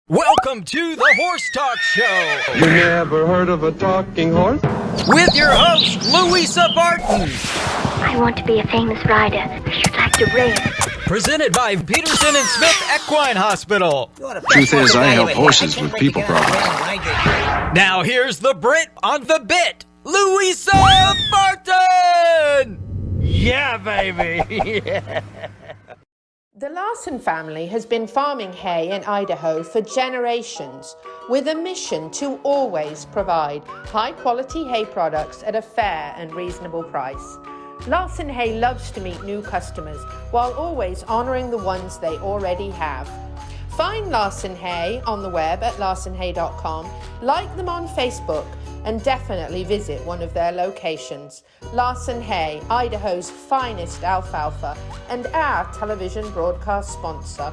Welcome to the Horse Talk Show You never heard of a talking horse? with your host, Louisa Barton. I want to be a famous rider. I should like to race. Presented by Peterson and Smith Equine Hospital. Truth is, I help horses with people problems. Now here's the Brit on the bit, Louisa Barton. Yeah, baby. The Larson family has been farming hay in Idaho for generations with a mission to always provide high-quality hay products at a fair and reasonable price. Larson Hay loves to meet new customers while always honoring the ones they already have. Find Larson Hay on the web at larsonhay.com, like them on Facebook, and definitely visit one of their locations. Larson Hay, Idaho's finest alfalfa, and our television broadcast sponsor.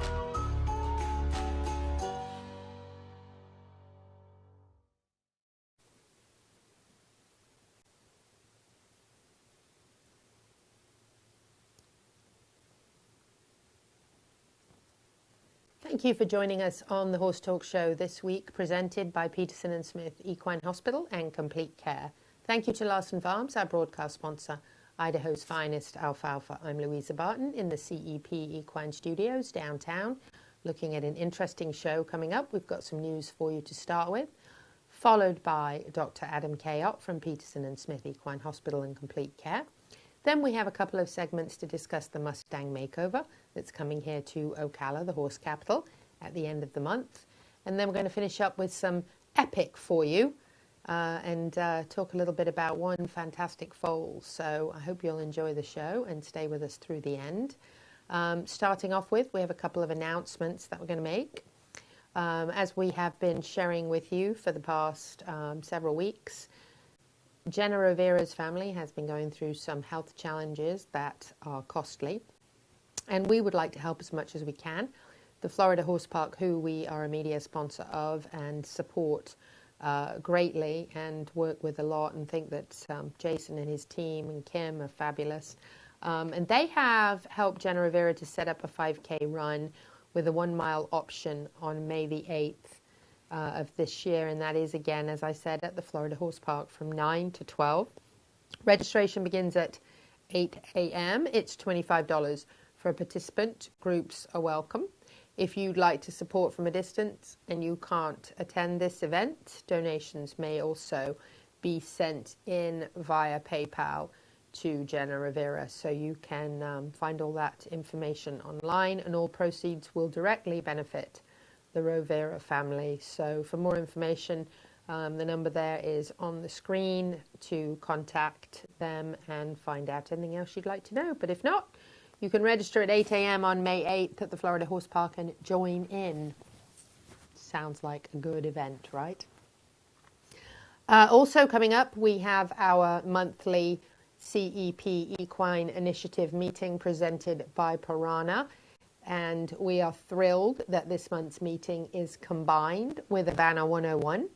Thank you for joining us on the Horse Talk Show this week, presented by Peterson and Smith Equine Hospital and Complete Care. Thank you to Larson Farms, our broadcast sponsor, Idaho's finest alfalfa. I'm Louisa Barton in the CEP Equine Studios downtown, looking at an interesting show coming up. We've got some news for you to start with, followed by Dr Adam Cayot from Peterson and Smith Equine Hospital and Complete Care. Then we have a couple of segments to discuss the Mustang Makeover that's coming here to Ocala, the horse capital, at the end of the month. And then we're going to finish up with some epic for you and talk a little bit about one fantastic foal. So I hope you'll enjoy the show and stay with us through the end. Starting off with, we have a couple of announcements that we're going to make. As we have been sharing with you for the past several weeks, Jenna Rivera's family has been going through some health challenges that are costly, and we would like to help as much as we can. The Florida Horse Park, who we are a media sponsor of and support greatly and work with a lot, and think that Jason and his team and Kim are fabulous. And they have helped Jenna Rivera to set up a 5K run with a 1 mile option on May the 8th. Of this year, and that is, again, as I said, at the Florida Horse Park from 9 to 12. Registration begins at 8 a.m. It's $25 for a participant. Groups are welcome. If you'd like to support from a distance and you can't attend this event, donations may also be sent in via PayPal to Jenna Rivera. So you can find all that information online, and all proceeds will directly benefit the Rivera family. So for more information, the number there is on the screen to contact them and find out anything else you'd like to know. But if not, you can register at 8 a.m. on May 8th at the Florida Horse Park and join in. Sounds like a good event, right? Also coming up, we have our monthly CEP Equine Initiative meeting presented by Piranha. And we are thrilled that this month's meeting is combined with Havana 101.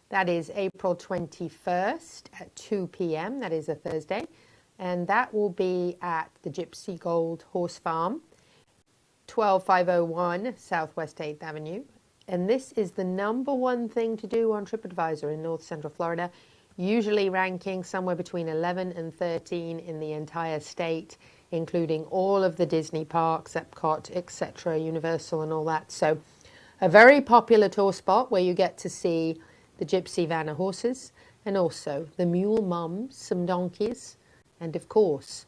That is April 21st at 2 p.m. That is a Thursday. And that will be at the Gypsy Gold Horse Farm, 12501 Southwest 8th Avenue. And this is the #1 thing to do on TripAdvisor in North Central Florida, usually ranking somewhere between 11 and 13 in the entire state, including all of the Disney parks, Epcot, etc., Universal and all that. So a very popular tour spot where you get to see the Gypsy Vanna horses and also the mule mums, some donkeys, and of course,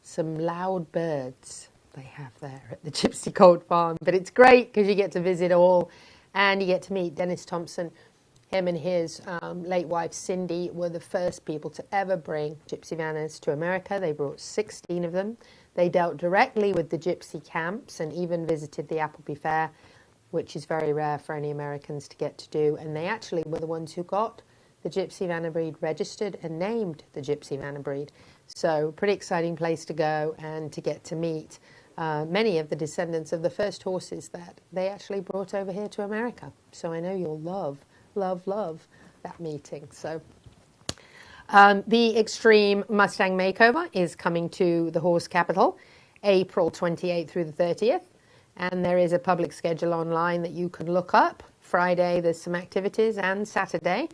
some loud birds they have there at the Gypsy Gold Farm. But it's great because you get to visit all and you get to meet Dennis Thompson. Him and his late wife, Cindy, were the first people to ever bring Gypsy Vannas to America. They brought 16 of them. They dealt directly with the Gypsy camps and even visited the Appleby Fair, which is very rare for any Americans to get to do. And they actually were the ones who got the Gypsy Vanna breed registered and named the Gypsy Vanna breed. So pretty exciting place to go and to get to meet many of the descendants of the first horses that they actually brought over here to America. So I know you'll love that meeting. So the Extreme Mustang Makeover is coming to the horse capital April 28th through the 30th. And there is a public schedule online that you can look up. Friday, there's some activities, and Saturday.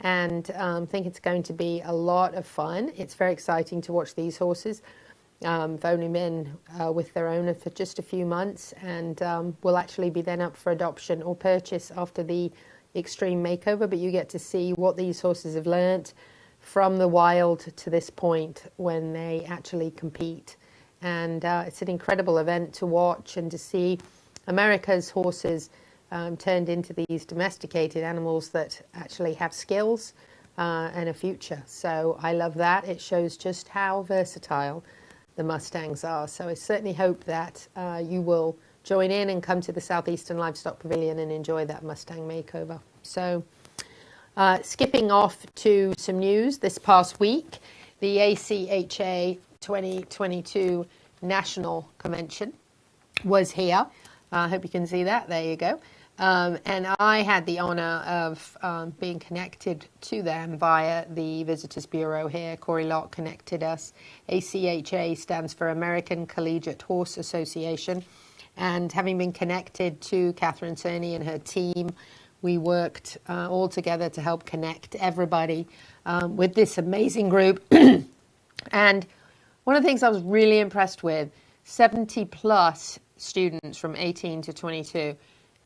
And I think it's going to be a lot of fun. It's very exciting to watch these horses. I've only been with their owner for just a few months, and will actually be then up for adoption or purchase after the Extreme Makeover. But you get to see what these horses have learnt from the wild to this point when they actually compete. And it's an incredible event to watch and to see America's horses turned into these domesticated animals that actually have skills and a future. So I love that. It shows just how versatile the Mustangs are. So I certainly hope that you will join in and come to the Southeastern Livestock Pavilion and enjoy that Mustang Makeover. So skipping off to some news this past week, the ACHA 2022 National Convention was here. I hope you can see that. There you go. And I had the honor of being connected to them via the Visitors Bureau here. Corey Locke connected us. ACHA stands for American Collegiate Horse Association. And having been connected to Catherine Cerny and her team, we worked all together to help connect everybody with this amazing group. And one of the things I was really impressed with, 70 plus students from 18 to 22,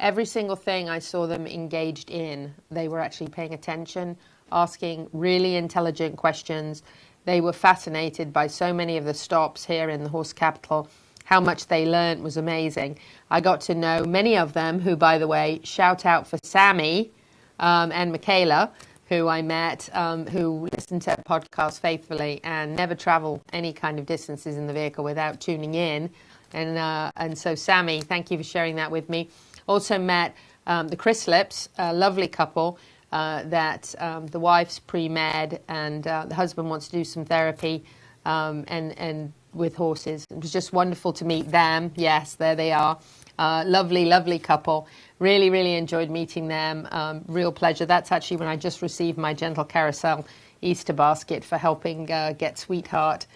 every single thing I saw them engaged in, they were actually paying attention, asking really intelligent questions. They were fascinated by so many of the stops here in the horse capital. How much they learned was amazing. I got to know many of them who, by the way, shout out for Sammy and Michaela, who I met, who listen to podcasts faithfully and never travel any kind of distances in the vehicle without tuning in. And so, Sammy, thank you for sharing that with me. Also met the Chrislips, a lovely couple that the wife's pre-med and the husband wants to do some therapy and with horses. It was just wonderful to meet them. Yes, there they are. Lovely, lovely couple. Really, really enjoyed meeting them. Real pleasure. That's actually when I just received my Gentle Carousel Easter basket for helping get Sweetheart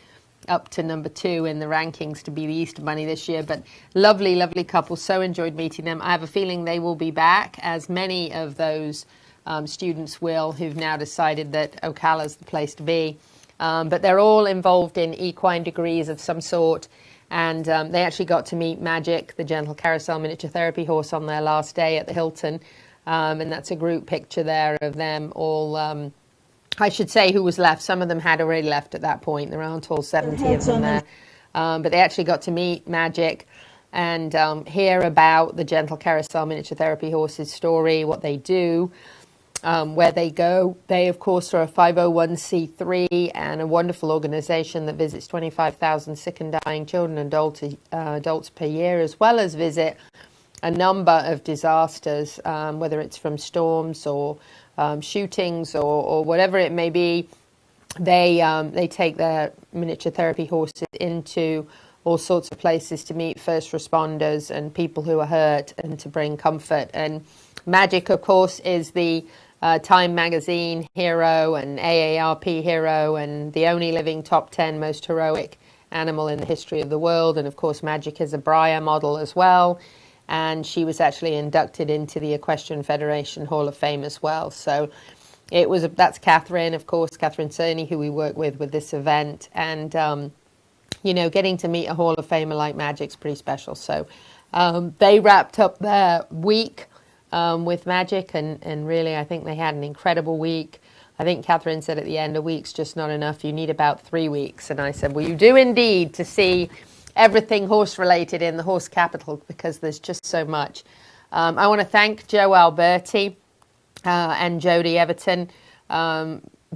up to number 2 in the rankings to be the Easter Bunny this year. But lovely, lovely couple. So enjoyed meeting them. I have a feeling they will be back, as many of those students will, who've now decided that Ocala is the place to be. But they're all involved in equine degrees of some sort. And they actually got to meet Magic, the Gentle Carousel miniature therapy horse, on their last day at the Hilton. And that's a group picture there of them all. I should say who was left. Some of them had already left at that point. There aren't all 70 of them there. But they actually got to meet Magic and hear about the Gentle Carousel miniature therapy horse's story, what they do, where they go. They, of course, are a 501c3 and a wonderful organization that visits 25,000 sick and dying children and adults per year, as well as visit a number of disasters, whether it's from storms or shootings or whatever it may be. They take their miniature therapy horses into all sorts of places to meet first responders and people who are hurt and to bring comfort. And Magic, of course, is the Time Magazine hero and AARP hero and the only living top 10 most heroic animal in the history of the world. And, of course, Magic is a Breyer model as well. And she was actually inducted into the Equestrian Federation Hall of Fame as well. So that's Catherine, of course, Catherine Cerny, who we work with this event. And, getting to meet a Hall of Famer like Magic's pretty special. So they wrapped up their week with Magic. And really, I think they had an incredible week. I think Catherine said at the end, a week's just not enough. You need about 3 weeks. And I said, well, you do indeed, to see everything horse-related in the horse capital, because there's just so much. I want to thank Joe Alberti and Jodie Everton.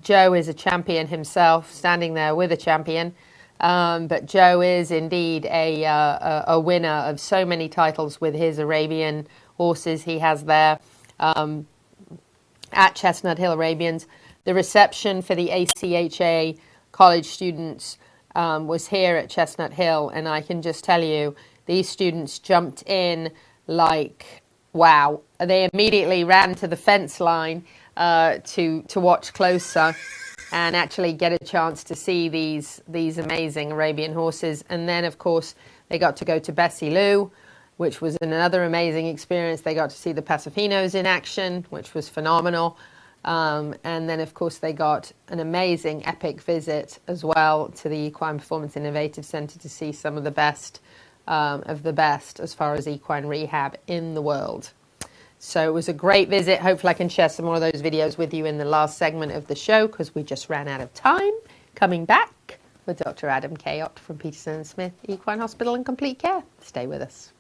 Joe is a champion himself, standing there with a champion. But Joe is indeed a winner of so many titles with his Arabian horses he has there at Chestnut Hill Arabians. The reception for the ACHA college students was here at Chestnut Hill, and I can just tell you, these students jumped in like, wow. They immediately ran to the fence line to watch closer and actually get a chance to see these amazing Arabian horses. And then, of course, they got to go to Bessie Lou which was another amazing experience. They got to see the Pasafinos in action, which was phenomenal. And then, of course, they got an amazing, epic visit as well to the Equine Performance Innovative Centre to see some of the best as far as equine rehab in the world. So it was a great visit. Hopefully I can share some more of those videos with you in the last segment of the show, because we just ran out of time. Coming back with Dr. Adam Cayot from Peterson & Smith Equine Hospital and Complete Care. Stay with us.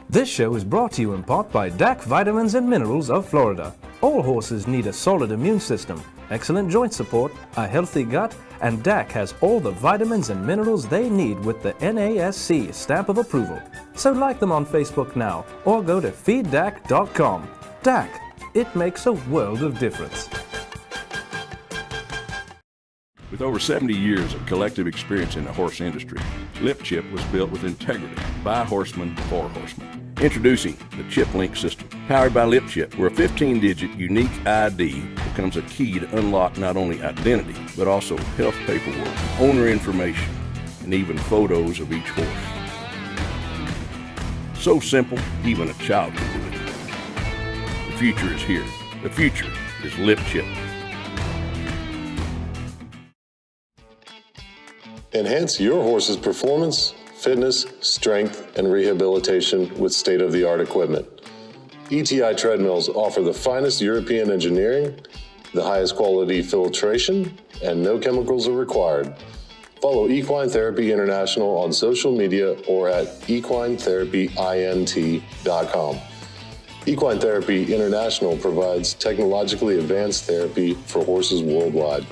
This show is brought to you in part by DAC Vitamins and Minerals of Florida. All horses need a solid immune system, excellent joint support, a healthy gut, and DAC has all the vitamins and minerals they need with the NASC stamp of approval. So like them on Facebook now, or go to feeddac.com. DAC, it makes a world of difference. With over 70 years of collective experience in the horse industry, Lip Chip was built with integrity by horsemen for horsemen. Introducing the Chip Link system, powered by Lip Chip, where a 15-digit unique ID becomes a key to unlock not only identity, but also health paperwork, owner information, and even photos of each horse. So simple, even a child can do it. The future is here. The future is Lip Chip. Enhance your horse's performance, fitness, strength, and rehabilitation with state-of-the-art equipment. ETI treadmills offer the finest European engineering, the highest quality filtration, and no chemicals are required. Follow Equine Therapy International on social media or at equinetherapyint.com. Equine Therapy International provides technologically advanced therapy for horses worldwide.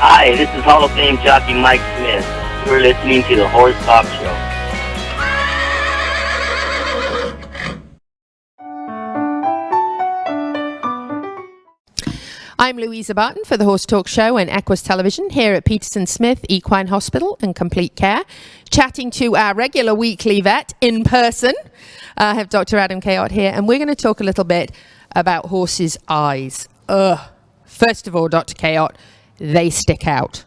Hi, this is Hall of Fame jockey Mike Smith. You're listening to the Horse Talk Show. I'm Louisa Barton for the Horse Talk Show and Equus Television here at Peterson Smith Equine Hospital and Complete Care, chatting to our regular weekly vet in person. I have Dr. Adam Cayot here, and we're going to talk a little bit about horses' eyes. First of all, Dr. Cayot, they stick out.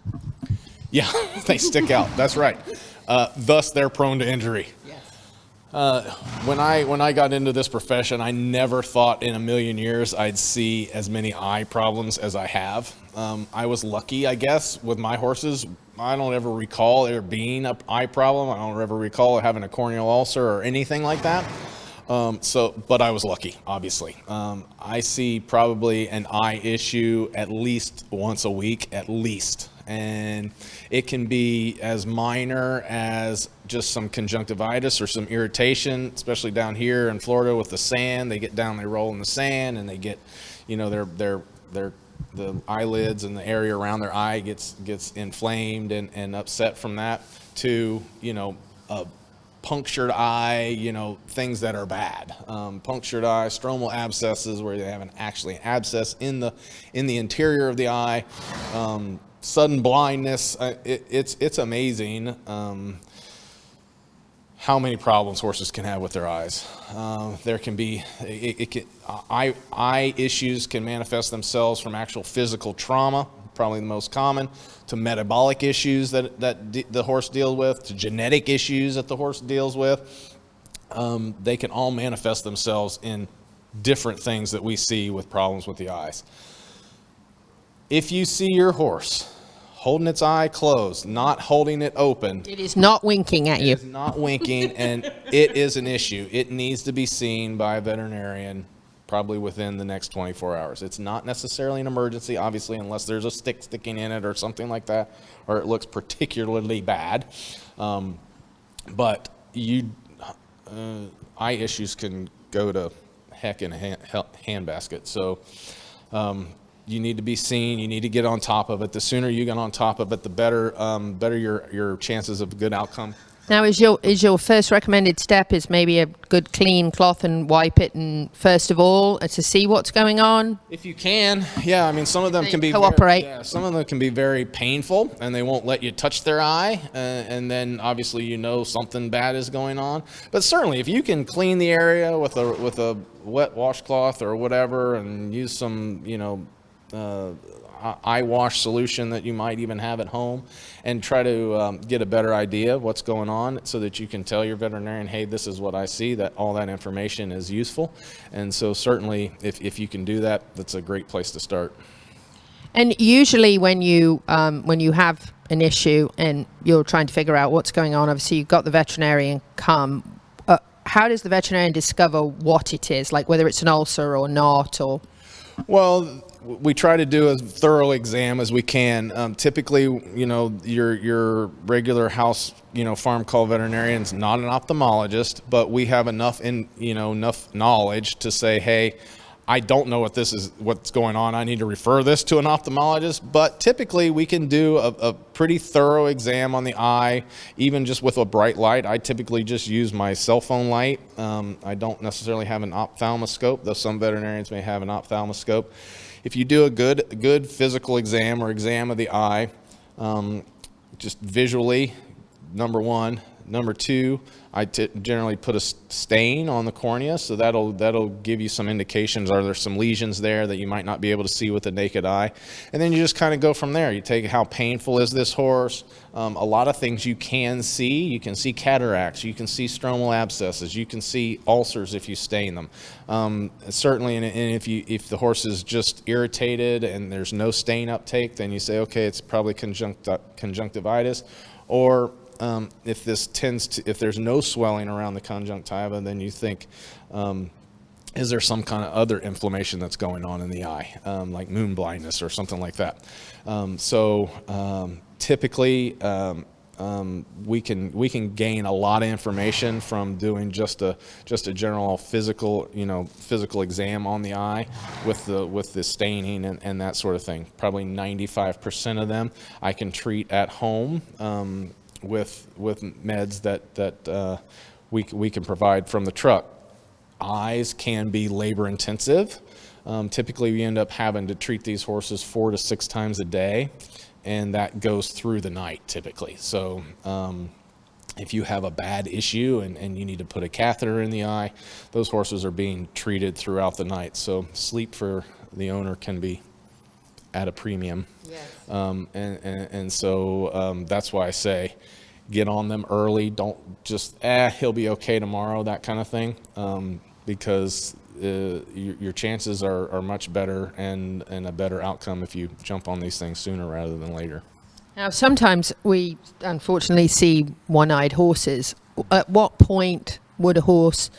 Yeah, they stick out. That's right. Thus, they're prone to injury. When I got into this profession, I never thought in a million years I'd see as many eye problems as I have. I was lucky, I guess, with my horses. I don't ever recall there being an eye problem. I don't ever recall having a corneal ulcer or anything like that. But I was lucky, obviously. I see probably an eye issue at least once a week, at least. And it can be as minor as just some conjunctivitis or some irritation, especially down here in Florida with the sand. They get down, they roll in the sand, and they get, you know, the eyelids and the area around their eye gets inflamed and upset from that, to, you know, a punctured eye, you know, things that are bad. Punctured eye, stromal abscesses where they have an abscess in the interior of the eye. Sudden blindness. It's amazing how many problems horses can have with their eyes. There can be eye issues can manifest themselves from actual physical trauma, probably the most common, to metabolic issues that the horse deals with, to genetic issues that the horse deals with. They can all manifest themselves in different things that we see with problems with the eyes. If you see your horse holding its eye closed, not holding it open, it is not winking at you. It is not winking, and it is an issue. It needs to be seen by a veterinarian probably within the next 24 hours. It's not necessarily an emergency, obviously, unless there's a stick sticking in it or something like that, or it looks particularly bad. But eye issues can go to heck in a handbasket. So you need to be seen. You need to get on top of it. The sooner you get on top of it, the better your chances of a good outcome. Now, is your first recommended step is maybe a good clean cloth and wipe it, and first of all to see what's going on? If you can, yeah. I mean, some of them can be some of them can be very painful, and they won't let you touch their eye, and then obviously you know something bad is going on. But certainly, if you can clean the area with a wet washcloth or whatever, and use some, you know, eye wash solution that you might even have at home, and try to get a better idea of what's going on, so that you can tell your veterinarian, hey, this is what I see, that all that information is useful. And so certainly if you can do that, that's a great place to start. And usually when you have an issue and you're trying to figure out what's going on, obviously you've got the veterinarian come. How does the veterinarian discover what it is, like whether it's an ulcer or not? Or well, we try to do as thorough exam as we can. Typically, you know, your regular house, you know, farm call veterinarian's not an ophthalmologist, but we have enough knowledge to say, hey, I don't know what's going on. I need to refer this to an ophthalmologist. But typically we can do a pretty thorough exam on the eye, even just with a bright light. I typically just use my cell phone light. I don't necessarily have an ophthalmoscope, though some veterinarians may have an ophthalmoscope. If you do a good physical exam or exam of the eye, just visually, number one. Number two, I generally put a stain on the cornea, so that'll give you some indications. Are there some lesions there that you might not be able to see with the naked eye? And then you just kind of go from there. You take how painful is this horse. A lot of things you can see. You can see cataracts. You can see stromal abscesses. You can see ulcers if you stain them. Certainly, and if the horse is just irritated and there's no stain uptake, then you say, okay, it's probably conjunctivitis, or if there's no swelling around the conjunctiva, then you think, is there some kind of other inflammation that's going on in the eye, like moon blindness or something like that? Typically, we can gain a lot of information from doing just a general physical exam on the eye with the staining and that sort of thing. Probably 95% of them I can treat at home with meds that we can provide from the truck. Eyes can be labor intensive. Typically we end up having to treat these horses 4 to 6 times a day, and that goes through the night typically. So if you have a bad issue and you need to put a catheter in the eye, those horses are being treated throughout the night. So sleep for the owner can be at a premium. Yes. And so that's why I say get on them early. Don't just, he'll be okay tomorrow, that kind of thing, because your chances are much better and a better outcome if you jump on these things sooner rather than later. Now, sometimes we unfortunately see one-eyed horses. At what point would a horse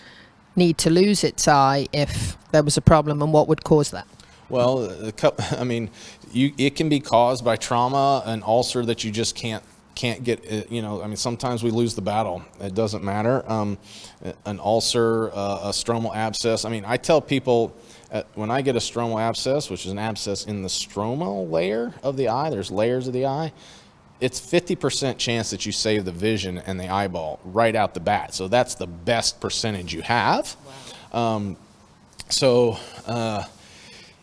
need to lose its eye if there was a problem, and what would cause that? Well, it can be caused by trauma, an ulcer that you just can't get, sometimes we lose the battle. It doesn't matter. An ulcer, a stromal abscess. I tell people when I get a stromal abscess, which is an abscess in the stromal layer of the eye, there's layers of the eye, it's 50% chance that you save the vision and the eyeball right out the bat. So that's the best percentage you have. Wow.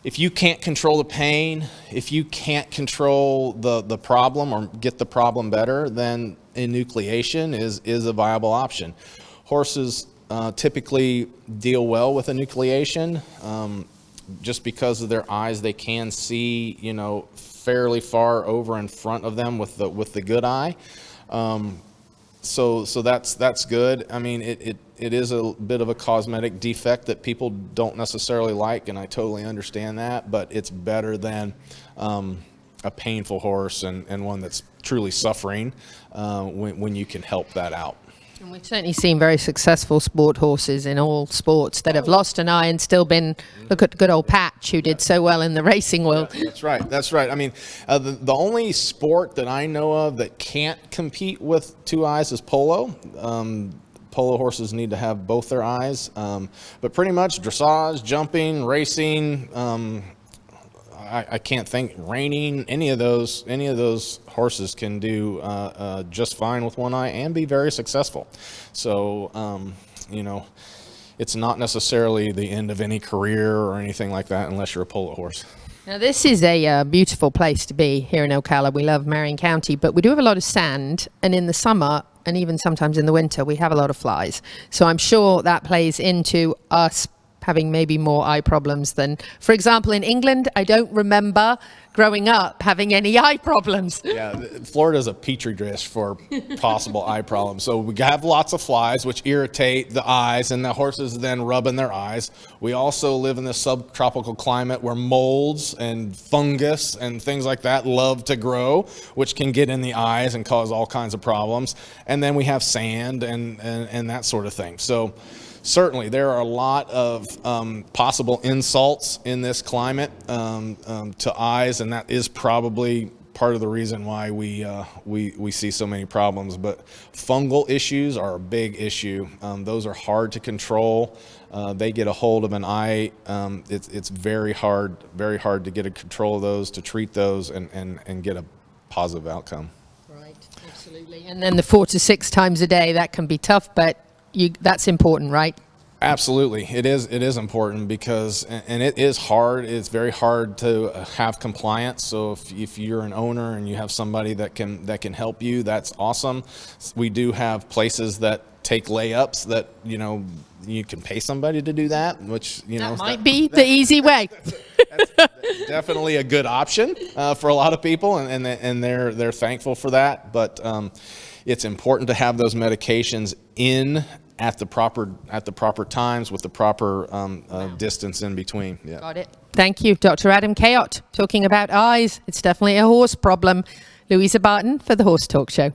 If you can't control the pain, if you can't control the problem or get the problem better, then enucleation is a viable option. Horses typically deal well with enucleation. Just because of their eyes, they can see, fairly far over in front of them with the good eye. So that's good. It is a bit of a cosmetic defect that people don't necessarily like, and I totally understand that, but it's better than a painful horse and one that's truly suffering when you can help that out. And we've certainly seen very successful sport horses in all sports that have lost an eye and still been, look at good old Patch, who did so well in the racing world. Yeah, that's right. The only sport that I know of that can't compete with two eyes is polo. Polo horses need to have both their eyes. But pretty much dressage, jumping, racing, I can't think, reining, any of those horses can do just fine with one eye and be very successful. So, it's not necessarily the end of any career or anything like that unless you're a polo horse. Now, this is a beautiful place to be here in Ocala. We love Marion County, but we do have a lot of sand, and in the summer, and even sometimes in the winter, we have a lot of flies. So I'm sure that plays into us having maybe more eye problems than, for example, in England, I don't remember growing up having any eye problems. Yeah, Florida's a petri dish for possible eye problems. So we have lots of flies, which irritate the eyes, and the horses then rub in their eyes. We also live in this subtropical climate where molds and fungus and things like that love to grow, which can get in the eyes and cause all kinds of problems. And then we have sand and that sort of thing. So certainly, there are a lot of possible insults in this climate to eyes, and that is probably part of the reason why we see so many problems. But fungal issues are a big issue. Those are hard to control. They get a hold of an eye. It's very hard to get a control of those, to treat those, and get a positive outcome. Right, absolutely. And then the 4 to 6 times a day, that can be tough, but that's important, right? Absolutely. It is important because, and it is hard. It's very hard to have compliance. So if you're an owner and you have somebody that can help you, that's awesome. We do have places that take layups that, you can pay somebody to do that, which, that might be the easy way. That's definitely a good option for a lot of people, and they're thankful for that. But it's important to have those medications in at the proper times with the proper distance in between. Yeah. Got it. Thank you, Dr. Adam Cayot. Talking about eyes, it's definitely a horse problem. Louisa Barton for the Horse Talk Show.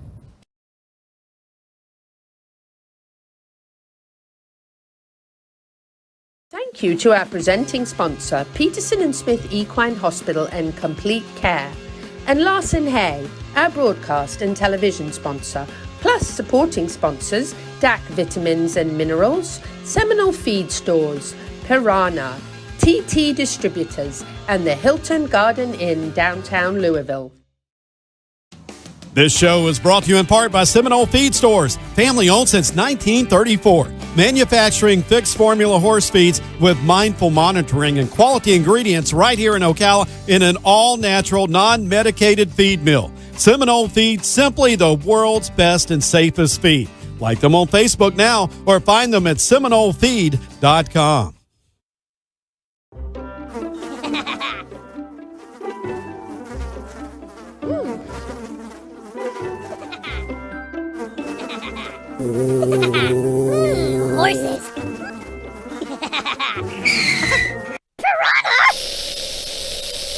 Thank you to our presenting sponsor, Peterson and Smith Equine Hospital and Complete Care, and Larson Hay, our broadcast and television sponsor, plus supporting sponsors, DAC Vitamins and Minerals, Seminole Feed Stores, Piranha, TT Distributors, and the Hilton Garden Inn, downtown Louisville. This show is brought to you in part by Seminole Feed Stores, family owned since 1934. Manufacturing fixed formula horse feeds with mindful monitoring and quality ingredients right here in Ocala in an all-natural, non-medicated feed mill. Seminole Feed, simply the world's best and safest feed. Like them on Facebook now or find them at seminolefeed.com. Horses. Piranha!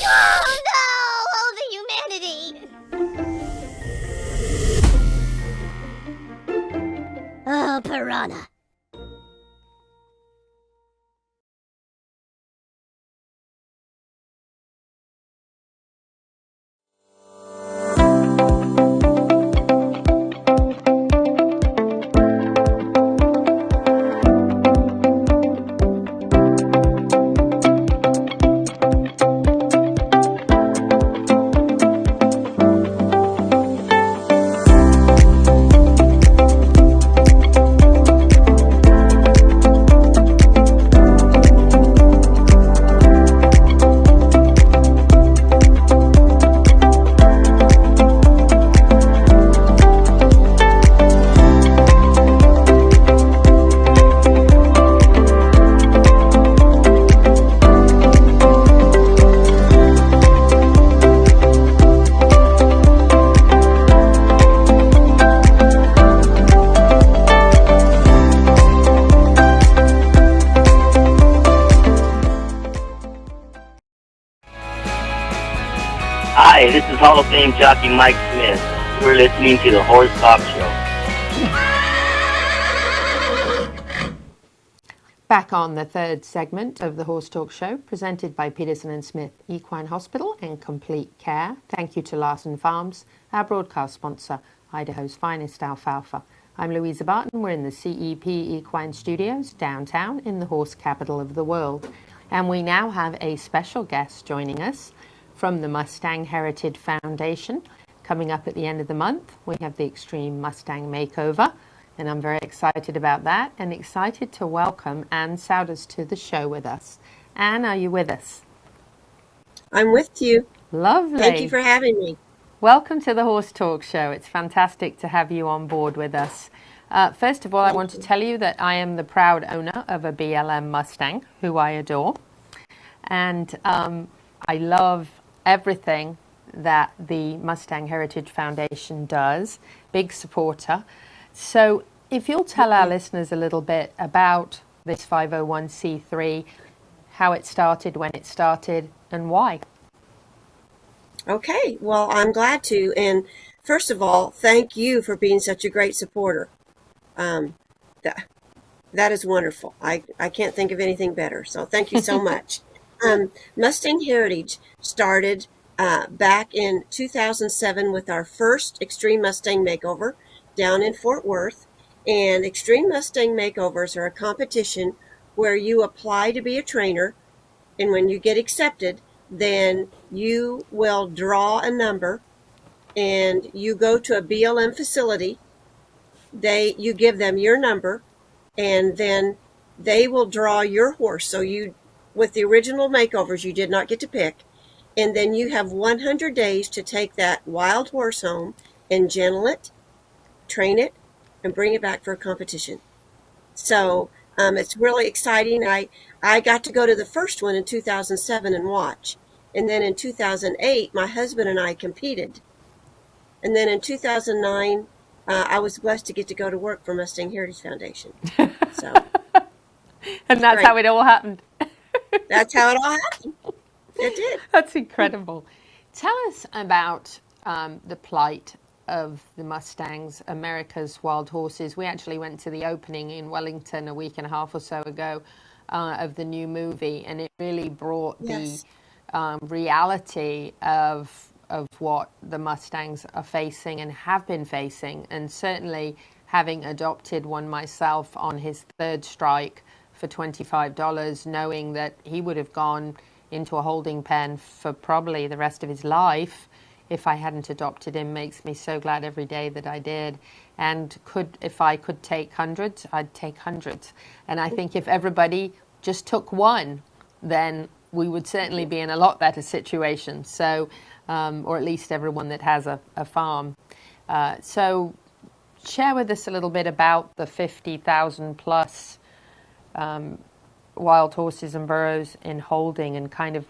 Oh no! Oh, the humanity! Oh, piranha. Hi, this is Hall of Fame jockey Mike Smith. You're listening to the Horse Talk Show. Back on the third segment of the Horse Talk Show, presented by Peterson and Smith Equine Hospital and Complete Care. Thank you to Larson Farms, our broadcast sponsor, Idaho's finest alfalfa. I'm Louisa Barton. We're in the CEP Equine Studios downtown in the horse capital of the world. And we now have a special guest joining us from the Mustang Heritage Foundation. Coming up at the end of the month, we have the Extreme Mustang Makeover. And I'm very excited about that and excited to welcome Ann Souders to the show with us. Ann, are you with us? I'm with you. Lovely. Thank you for having me. Welcome to the Horse Talk Show. It's fantastic to have you on board with us. First of all, I want to tell you that I am the proud owner of a BLM Mustang, who I adore. And I love everything that the Mustang Heritage Foundation does. Big supporter. So if you'll tell our listeners a little bit about this 501c3, how it started, when it started, and why. Okay, well, I'm glad to. And first of all, thank you for being such a great supporter. That is wonderful. I can't think of anything better. So thank you so much. Mustang Heritage started back in 2007 with our first Extreme Mustang Makeover down in Fort Worth. And Extreme Mustang Makeovers are a competition where you apply to be a trainer, and when you get accepted, then you will draw a number and you go to a BLM facility. You give them your number, and then they will draw your horse. So you, with the original makeovers, you did not get to pick. And then you have 100 days to take that wild horse home and gentle it, train it, and bring it back for a competition. So it's really exciting. I got to go to the first one in 2007 and watch. And then in 2008, my husband and I competed. And then in 2009, I was blessed to get to go to work for Mustang Heritage Foundation. So, and that's how it all happened. That's how it all happened. It did. That's incredible. Tell us about the plight of the Mustangs, America's Wild Horses. We actually went to the opening in Wellington a week and a half or so ago of the new movie, and it really brought the reality of what the Mustangs are facing and have been facing. And certainly having adopted one myself on his third strike for $25, knowing that he would have gone into a holding pen for probably the rest of his life if I hadn't adopted him, makes me so glad every day that I did. And if I could take hundreds, I'd take hundreds. And I think if everybody just took one, then we would certainly be in a lot better situation. So, or at least everyone that has a farm. So share with us a little bit about the 50,000 plus wild horses and burros in holding and kind of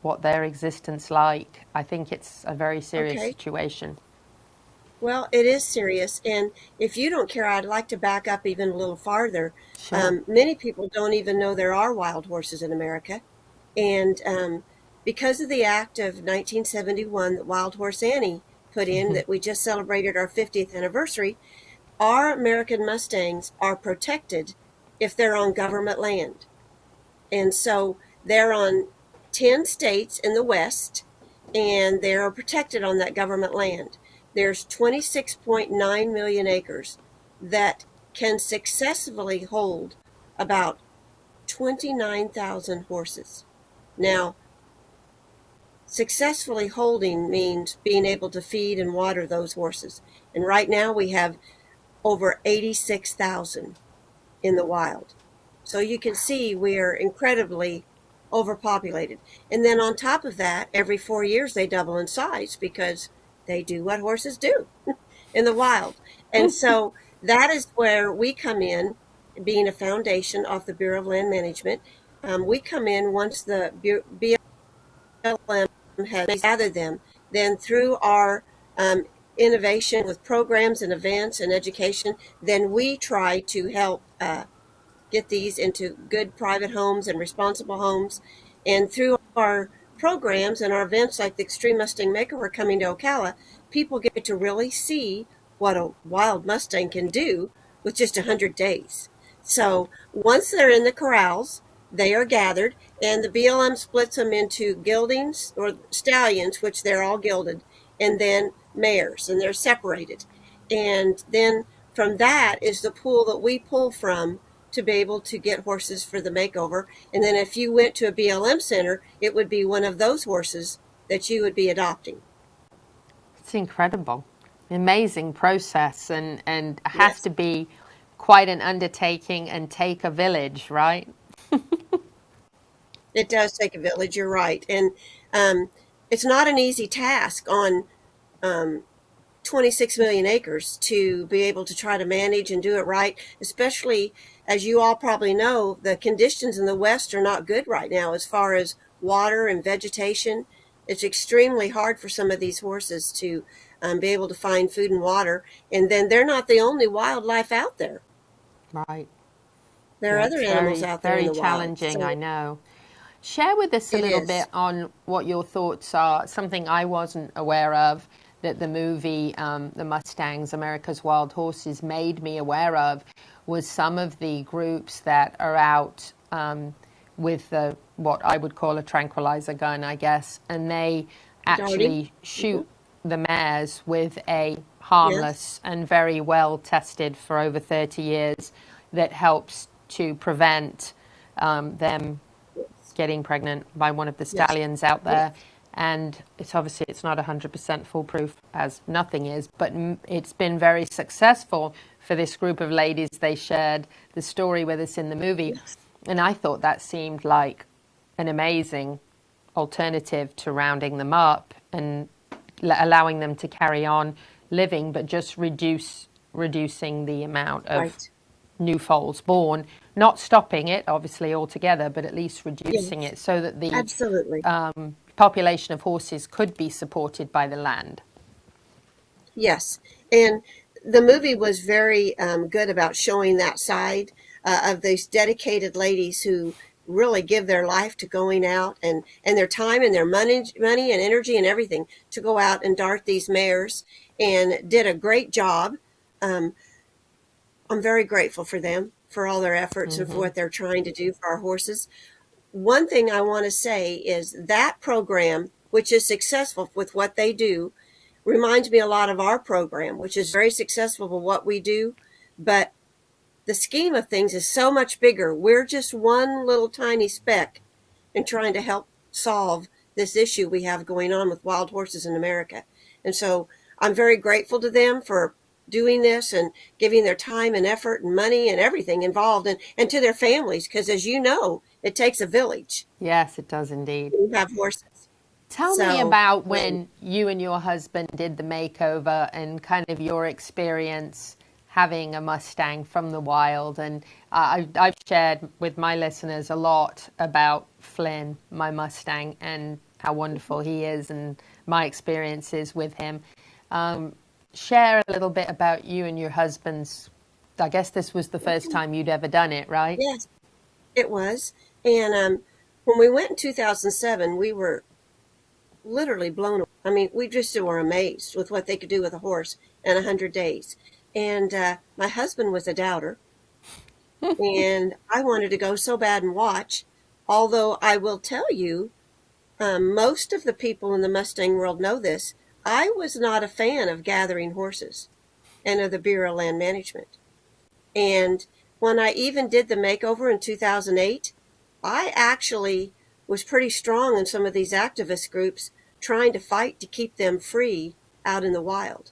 what their existence like. I think it's a very serious situation. Well, it is serious. And if you don't care, I'd like to back up even a little farther. Sure. Many people don't even know there are wild horses in America. And because of the act of 1971 that Wild Horse Annie put in, that we just celebrated our 50th anniversary, our American Mustangs are protected if they're on government land. And so they're on 10 states in the West, and they're protected on that government land. There's 26.9 million acres that can successfully hold about 29,000 horses. Now, successfully holding means being able to feed and water those horses. And right now we have over 86,000 in the wild. So you can see we are incredibly overpopulated. And then on top of that, every 4 years they double in size because they do what horses do in the wild. And so that is where we come in, being a foundation of the Bureau of Land Management. We come in once the BLM has gathered them, then through our innovation with programs and events and education, then we try to help get these into good private homes and responsible homes. And through our programs and our events like the Extreme Mustang Makeover coming to Ocala, people get to really see what a wild Mustang can do with just 100 days. So once they're in the corrals, they are gathered, and the BLM splits them into geldings or stallions, which they're all gilded, and then mares, and they're separated. And then from that is the pool that we pull from to be able to get horses for the makeover. And then if you went to a BLM center, it would be one of those horses that you would be adopting. It's incredible. Amazing process, and has to be quite an undertaking and take a village, right? It does take a village, you're right. And it's not an easy task on 26 million acres to be able to try to manage and do it right, especially, as you all probably know, the conditions in the West are not good right now as far as water and vegetation. It's extremely hard for some of these horses to be able to find food and water. And then they're not the only wildlife out there. Right. There are other animals out there in the very wild. challenging, I know. Share with us a little bit on what your thoughts are. Something I wasn't aware of that the movie The Mustangs, America's Wild Horses made me aware of was some of the groups that are out with what I would call a tranquilizer gun, I guess, and they actually shoot the mares with a harmless and very well tested for over 30 years that helps to prevent them getting pregnant by one of the stallions out there. And it's obviously it's not 100% foolproof, as nothing is, but it's been very successful for this group of ladies. They shared the story with us in the movie, and I thought that seemed like an amazing alternative to rounding them up and allowing them to carry on living, but just reducing the amount of new foals born, not stopping it obviously altogether, but at least reducing it so that the population of horses could be supported by the land. Yes, and the movie was very good about showing that side of these dedicated ladies who really give their life to going out and their time and their money and energy and everything to go out and dart these mares, and did a great job. I'm very grateful for them, for all their efforts and for what they're trying to do for our horses. One thing I want to say is that program, which is successful with what they do, reminds me a lot of our program, which is very successful with what we do, but the scheme of things is so much bigger. We're just one little tiny speck in trying to help solve this issue we have going on with wild horses in America. And so I'm very grateful to them for doing this and giving their time and effort and money and everything involved, and to their families, because as you know, it takes a village. Yes, it does indeed. You have horses. Tell me about when you and your husband did the makeover and kind of your experience having a Mustang from the wild. And I've shared with my listeners a lot about Flynn, my Mustang, and how wonderful he is and my experiences with him. share a little bit about you and your husband's, I guess this was the first time you'd ever done it, right? Yes, it was. And when we went in 2007, we were literally blown away. I mean, we just were amazed with what they could do with a horse in 100 days. And my husband was a doubter. And I wanted to go so bad and watch. Although I will tell you, most of the people in the Mustang world know this. I was not a fan of gathering horses and of the Bureau of Land Management. And when I even did the makeover in 2008, I actually was pretty strong in some of these activist groups trying to fight to keep them free out in the wild.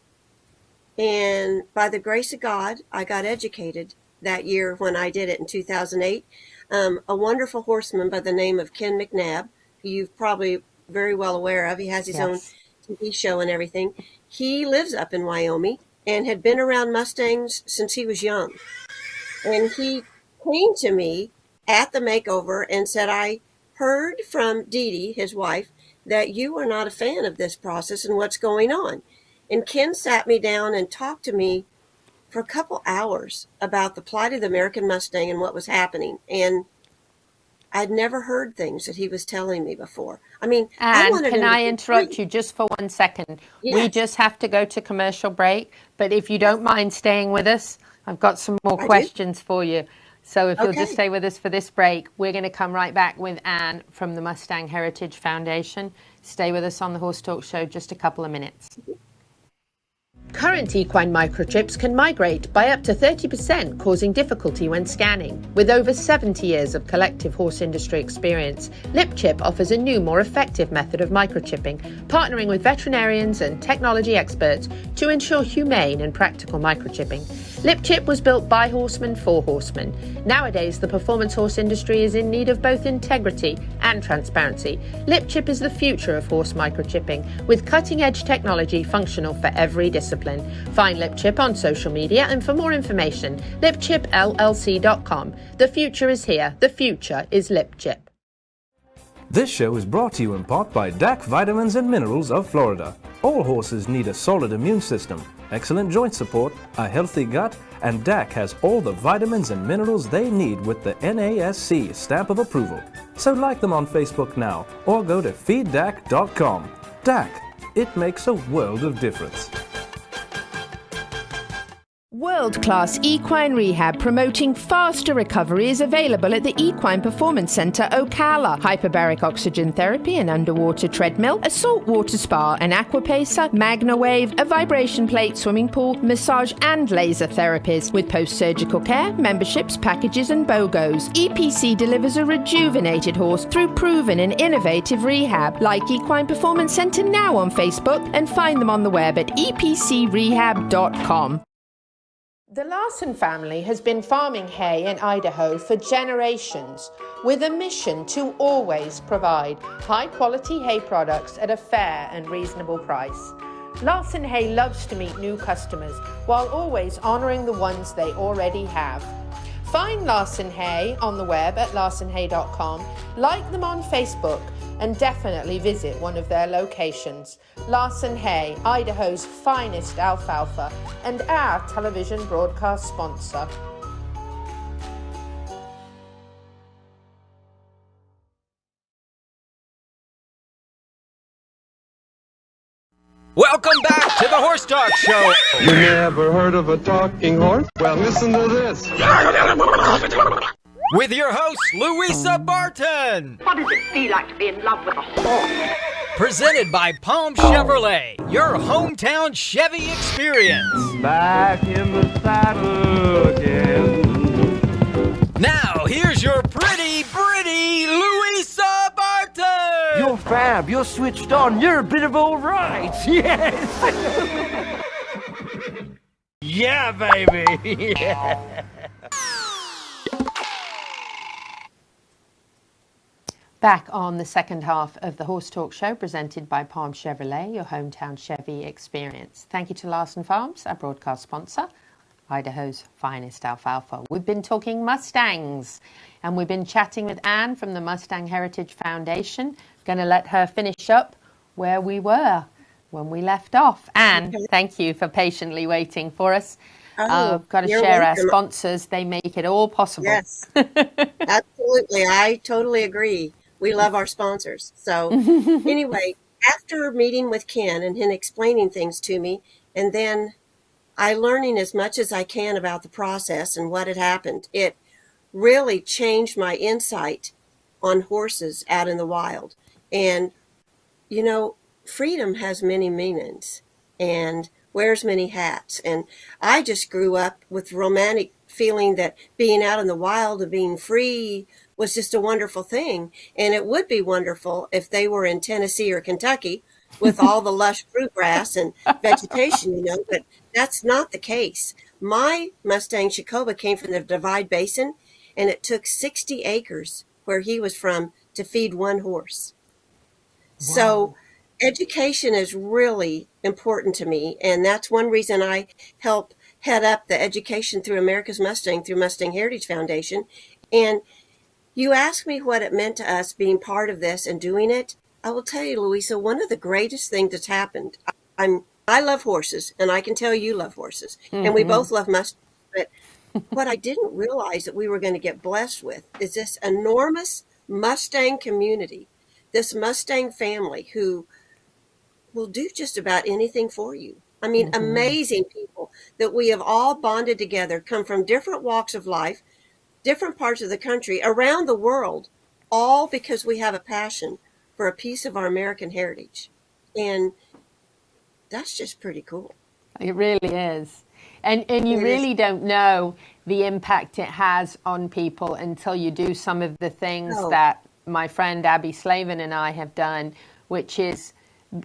And by the grace of God, I got educated that year when I did it in 2008. A wonderful horseman by the name of Ken McNabb, who you're probably very well aware of. He has his own TV show and everything. He lives up in Wyoming and had been around Mustangs since he was young. And he came to me at the makeover and said, I heard from Dee Dee, his wife, that you are not a fan of this process and what's going on. And Ken sat me down and talked to me for a couple hours about the plight of the American Mustang and what was happening. And I'd never heard things that he was telling me before. I mean, can I interrupt you just for 1 second? Yes. We just have to go to commercial break, but if you don't mind staying with us, I've got some more questions for you. So if you'll just stay with us for this break, we're going to come right back with Anne from the Mustang Heritage Foundation. Stay with us on the Horse Talk Show just a couple of minutes. Current equine microchips can migrate by up to 30%, causing difficulty when scanning. With over 70 years of collective horse industry experience, LipChip offers a new, more effective method of microchipping, partnering with veterinarians and technology experts to ensure humane and practical microchipping. LipChip was built by horsemen for horsemen. Nowadays, the performance horse industry is in need of both integrity and transparency. LipChip is the future of horse microchipping, with cutting-edge technology functional for every discipline. Find LipChip on social media, and for more information, lipchipllc.com. The future is here. The future is LipChip. This show is brought to you in part by DAC Vitamins and Minerals of Florida. All horses need a solid immune system, excellent joint support, a healthy gut, and DAC has all the vitamins and minerals they need with the NASC stamp of approval. So like them on Facebook now, or go to feeddac.com. DAC, it makes a world of difference. World-class equine rehab promoting faster recovery is available at the Equine Performance Centre, Ocala. Hyperbaric oxygen therapy, an underwater treadmill, a saltwater spa, an aquapacer, MagnaWave, a vibration plate, swimming pool, massage and laser therapies. With post-surgical care, memberships, packages and BOGOs, EPC delivers a rejuvenated horse through proven and innovative rehab. Like Equine Performance Centre now on Facebook and find them on the web at epcrehab.com. The Larson family has been farming hay in Idaho for generations, with a mission to always provide high-quality hay products at a fair and reasonable price. Larson Hay loves to meet new customers while always honoring the ones they already have. Find Larson Hay on the web at larsonhay.com, like them on Facebook, and definitely visit one of their locations. Larson Hay, Idaho's finest alfalfa, and our television broadcast sponsor. Welcome back to the Horse Talk Show. You never heard of a talking horse? Well, listen to this. With your host, Louisa Barton. What does it feel like to be in love with a horse? Presented by Palm Chevrolet, your hometown Chevy experience. Back in the saddle again. Now, here's your pretty Louisa Barton. You're fab, you're switched on, you're a bit of all right, yes. Yeah, baby, yeah. Back on the second half of the Horse Talk Show, presented by Palm Chevrolet, your hometown Chevy experience. Thank you to Larson Farms, our broadcast sponsor, Idaho's finest alfalfa. We've been talking Mustangs, and we've been chatting with Anne from the Mustang Heritage Foundation. Going to let her finish up where we were when we left off. Anne, thank you for patiently waiting for us. Oh, Got to you're share welcome. our sponsors. They make it all possible. Yes, absolutely. I totally agree. We love our sponsors. So anyway, after meeting with Ken and him explaining things to me, and then I learning as much as I can about the process and what had happened, it really changed my insight on horses out in the wild. And, you know, freedom has many meanings and wears many hats. And I just grew up with romantic feeling that being out in the wild and being free was just a wonderful thing. And it would be wonderful if they were in Tennessee or Kentucky with all the lush fruit grass and vegetation, you know, but that's not the case. My Mustang Shakoba came from the Divide Basin, and it took 60 acres where he was from to feed one horse. Wow. So education is really important to me, and that's one reason I help head up the education through America's Mustang through Mustang Heritage Foundation. And you asked me what it meant to us being part of this and doing it. I will tell you, Louisa, one of the greatest things that's happened. I love horses, and I can tell you love horses, and we both love Mustangs. But what I didn't realize that we were going to get blessed with is this enormous Mustang community, this Mustang family who will do just about anything for you. I mean, amazing people that we have all bonded together, come from different walks of life, different parts of the country, around the world, all because we have a passion for a piece of our American heritage. And that's just pretty cool. It really is. And you really don't know the impact it has on people until you do some of the things that my friend Abby Slavin and I have done, which is,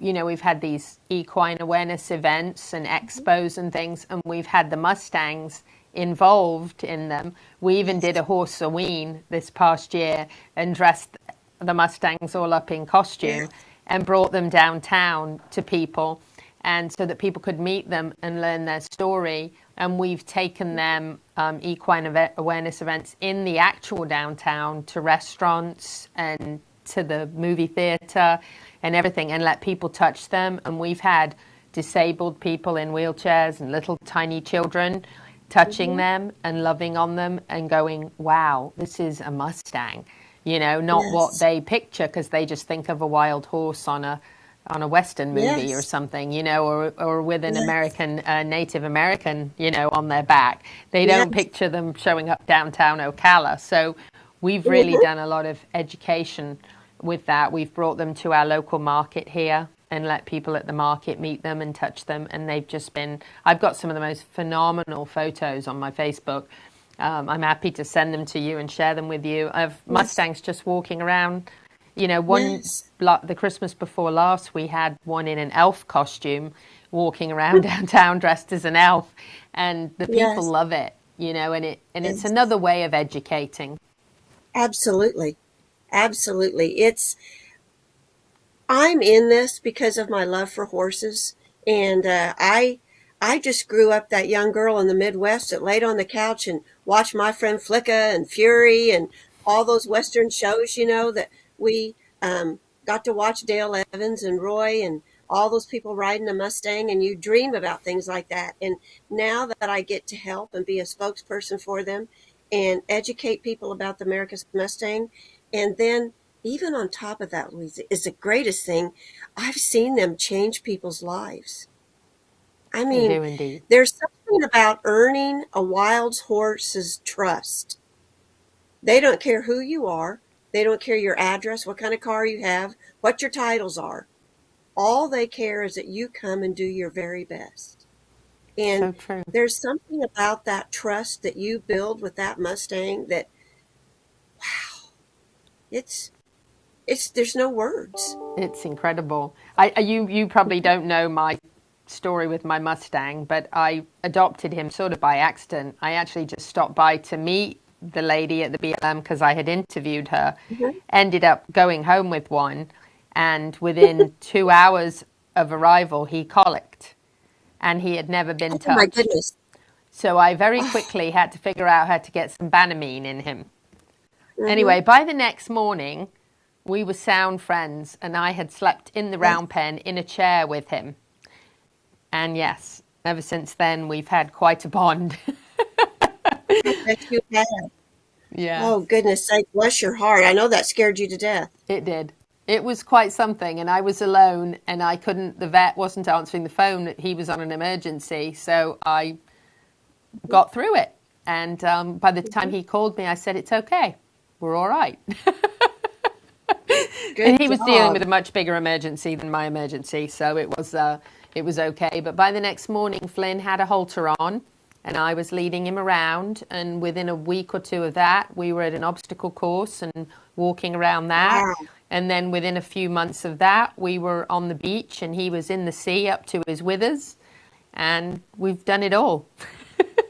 you know, we've had these equine awareness events and expos and things, and we've had the Mustangs involved in them. We even did a horse-a-ween this past year and dressed the Mustangs all up in costume and brought them downtown to people, and so that people could meet them and learn their story. And we've taken them equine awareness events in the actual downtown to restaurants and to the movie theater and everything, and let people touch them. And we've had disabled people in wheelchairs and little tiny children touching them and loving on them and going, wow, this is a Mustang. You know, not what they picture, because they just think of a wild horse on a Western movie or something, you know, or with an American, Native American, you know, on their back. They don't picture them showing up downtown Ocala. So we've really done a lot of education with that. We've brought them to our local market here and let people at the market meet them and touch them. And they've just been, I've got some of the most phenomenal photos on my Facebook. I'm happy to send them to you and share them with you. I have Mustangs just walking around. You know, the Christmas before last, we had one in an elf costume walking around downtown dressed as an elf, and the people love it, you know, and it's another way of educating. Absolutely. Absolutely. I'm in this because of my love for horses, and I just grew up that young girl in the Midwest that laid on the couch and watched My Friend Flicka and Fury and all those Western shows, you know, that we got to watch Dale Evans and Roy and all those people riding a Mustang, and you dream about things like that. And now that I get to help and be a spokesperson for them and educate people about the America's Mustang, and then even on top of that, Louisa, is the greatest thing. I've seen them change people's lives. I mean, there's something about earning a wild horse's trust. They don't care who you are. They don't care your address, what kind of car you have, what your titles are. All they care is that you come and do your very best. And there's something about that trust that you build with that Mustang that, wow, there's no words. It's incredible. You probably don't know my story with my Mustang, but I adopted him sort of by accident. I actually just stopped by to meet the lady at the BLM because I had interviewed her, ended up going home with one, and within 2 hours of arrival, he colicked, and he had never been touched. My goodness. So I very quickly had to figure out how to get some Banamine in him. Anyway, by the next morning, We were sound friends, and I had slept in the round pen in a chair with him. And yes, ever since then, we've had quite a bond. Yes, you have. Yeah. Oh, goodness sake, bless your heart. I know that scared you to death. It did. It was quite something, and I was alone, and I couldn't, the vet wasn't answering the phone. He was on an emergency, so I got through it. And by the time he called me, I said, it's okay. We're all right. And he was dealing with a much bigger emergency than my emergency, so it was okay. But by the next morning, Flynn had a halter on, and I was leading him around. And within a week or two of that, we were at an obstacle course and walking around that. Wow. And then within a few months of that, we were on the beach, and he was in the sea up to his withers. And we've done it all.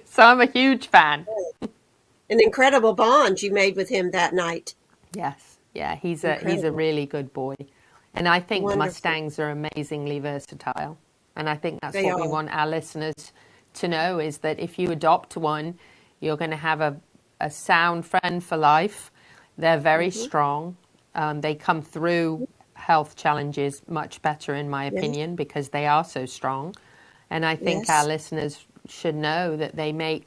So I'm a huge fan. An incredible bond you made with him that night. Yes. Yeah, he's a really good boy. And I think Mustangs are amazingly versatile. And I think that's what we want our listeners to know, is that if you adopt one, you're going to have a sound friend for life. They're very strong. They come through health challenges much better, in my opinion, because they are so strong. And I think our listeners should know that they make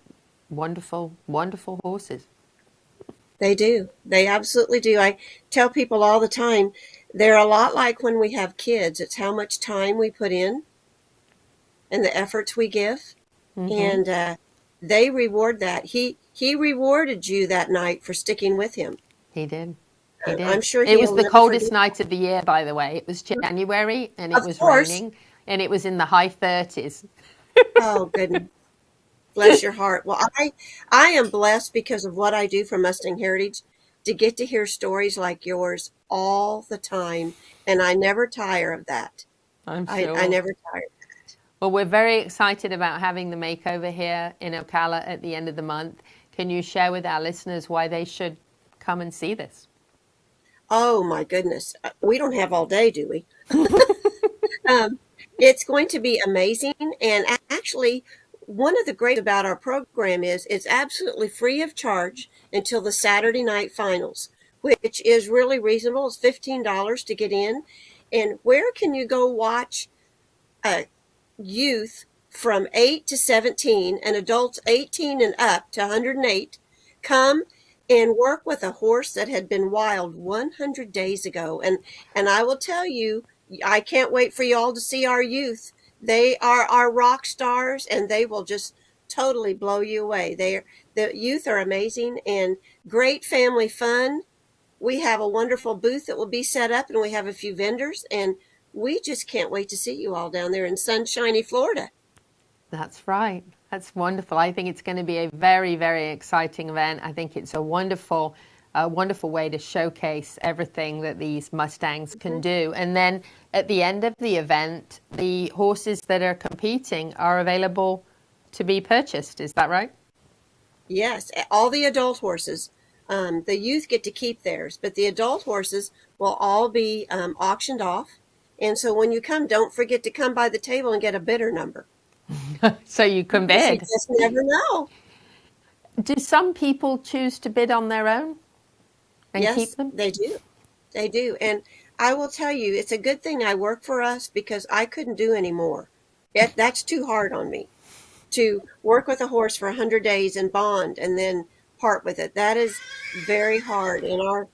wonderful, wonderful horses. They do. They absolutely do. I tell people all the time, they're a lot like when we have kids. It's how much time we put in and the efforts we give. And they reward that. He rewarded you that night for sticking with him. He did. He did. I'm sure it was the coldest night of the year, by the way. It was January, and it was raining, and it was in the high 30s. Oh, goodness. Bless your heart. Well, I am blessed because of what I do for Mustang Heritage to get to hear stories like yours all the time. And I never tire of that. I'm sure. I never tire of that. Well, we're very excited about having the makeover here in Ocala at the end of the month. Can you share with our listeners why they should come and see this? Oh, my goodness. We don't have all day, do we? It's going to be amazing. And actually, one of the great about our program is it's absolutely free of charge until the Saturday night finals, which is really reasonable. It's $15 to get in. And where can you go watch youth from 8 to 17 and adults 18 and up to 108 come and work with a horse that had been wild 100 days ago? And I will tell you, I can't wait for you all to see our youth. They are our rock stars, and they will just totally blow you away. The youth are amazing and great family fun. We have a wonderful booth that will be set up, and we have a few vendors, and we just can't wait to see you all down there in sunshiny Florida. That's right. That's wonderful. I think it's going to be a very, very exciting event. I think it's a wonderful way to showcase everything that these Mustangs can do. And then at the end of the event, the horses that are competing are available to be purchased. Is that right? Yes, all the adult horses. The youth get to keep theirs, but the adult horses will all be auctioned off. And so when you come, don't forget to come by the table and get a bidder number. So you can bid. You just never know. Do some people choose to bid on their own and keep them? They do. They do. And I will tell you, it's a good thing I work for us, because I couldn't do any more. That's too hard on me, to work with a horse for 100 days and bond and then part with it. That is very hard. And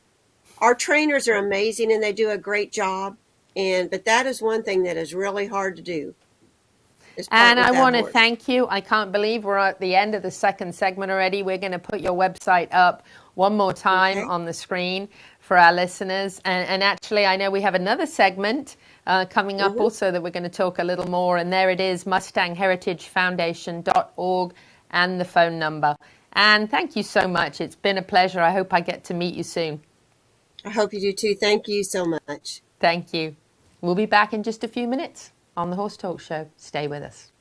our trainers are amazing, and they do a great job. But that is one thing that is really hard to do. And I want to thank you. I can't believe we're at the end of the second segment already. We're going to put your website up one more time on the screen for our listeners. And actually, I know we have another segment coming up also that we're going to talk a little more. And there it is, MustangHeritageFoundation.org, and the phone number. And thank you so much. It's been a pleasure. I hope I get to meet you soon. I hope you do too. Thank you so much. Thank you. We'll be back in just a few minutes on the Horse Talk Show. Stay with us.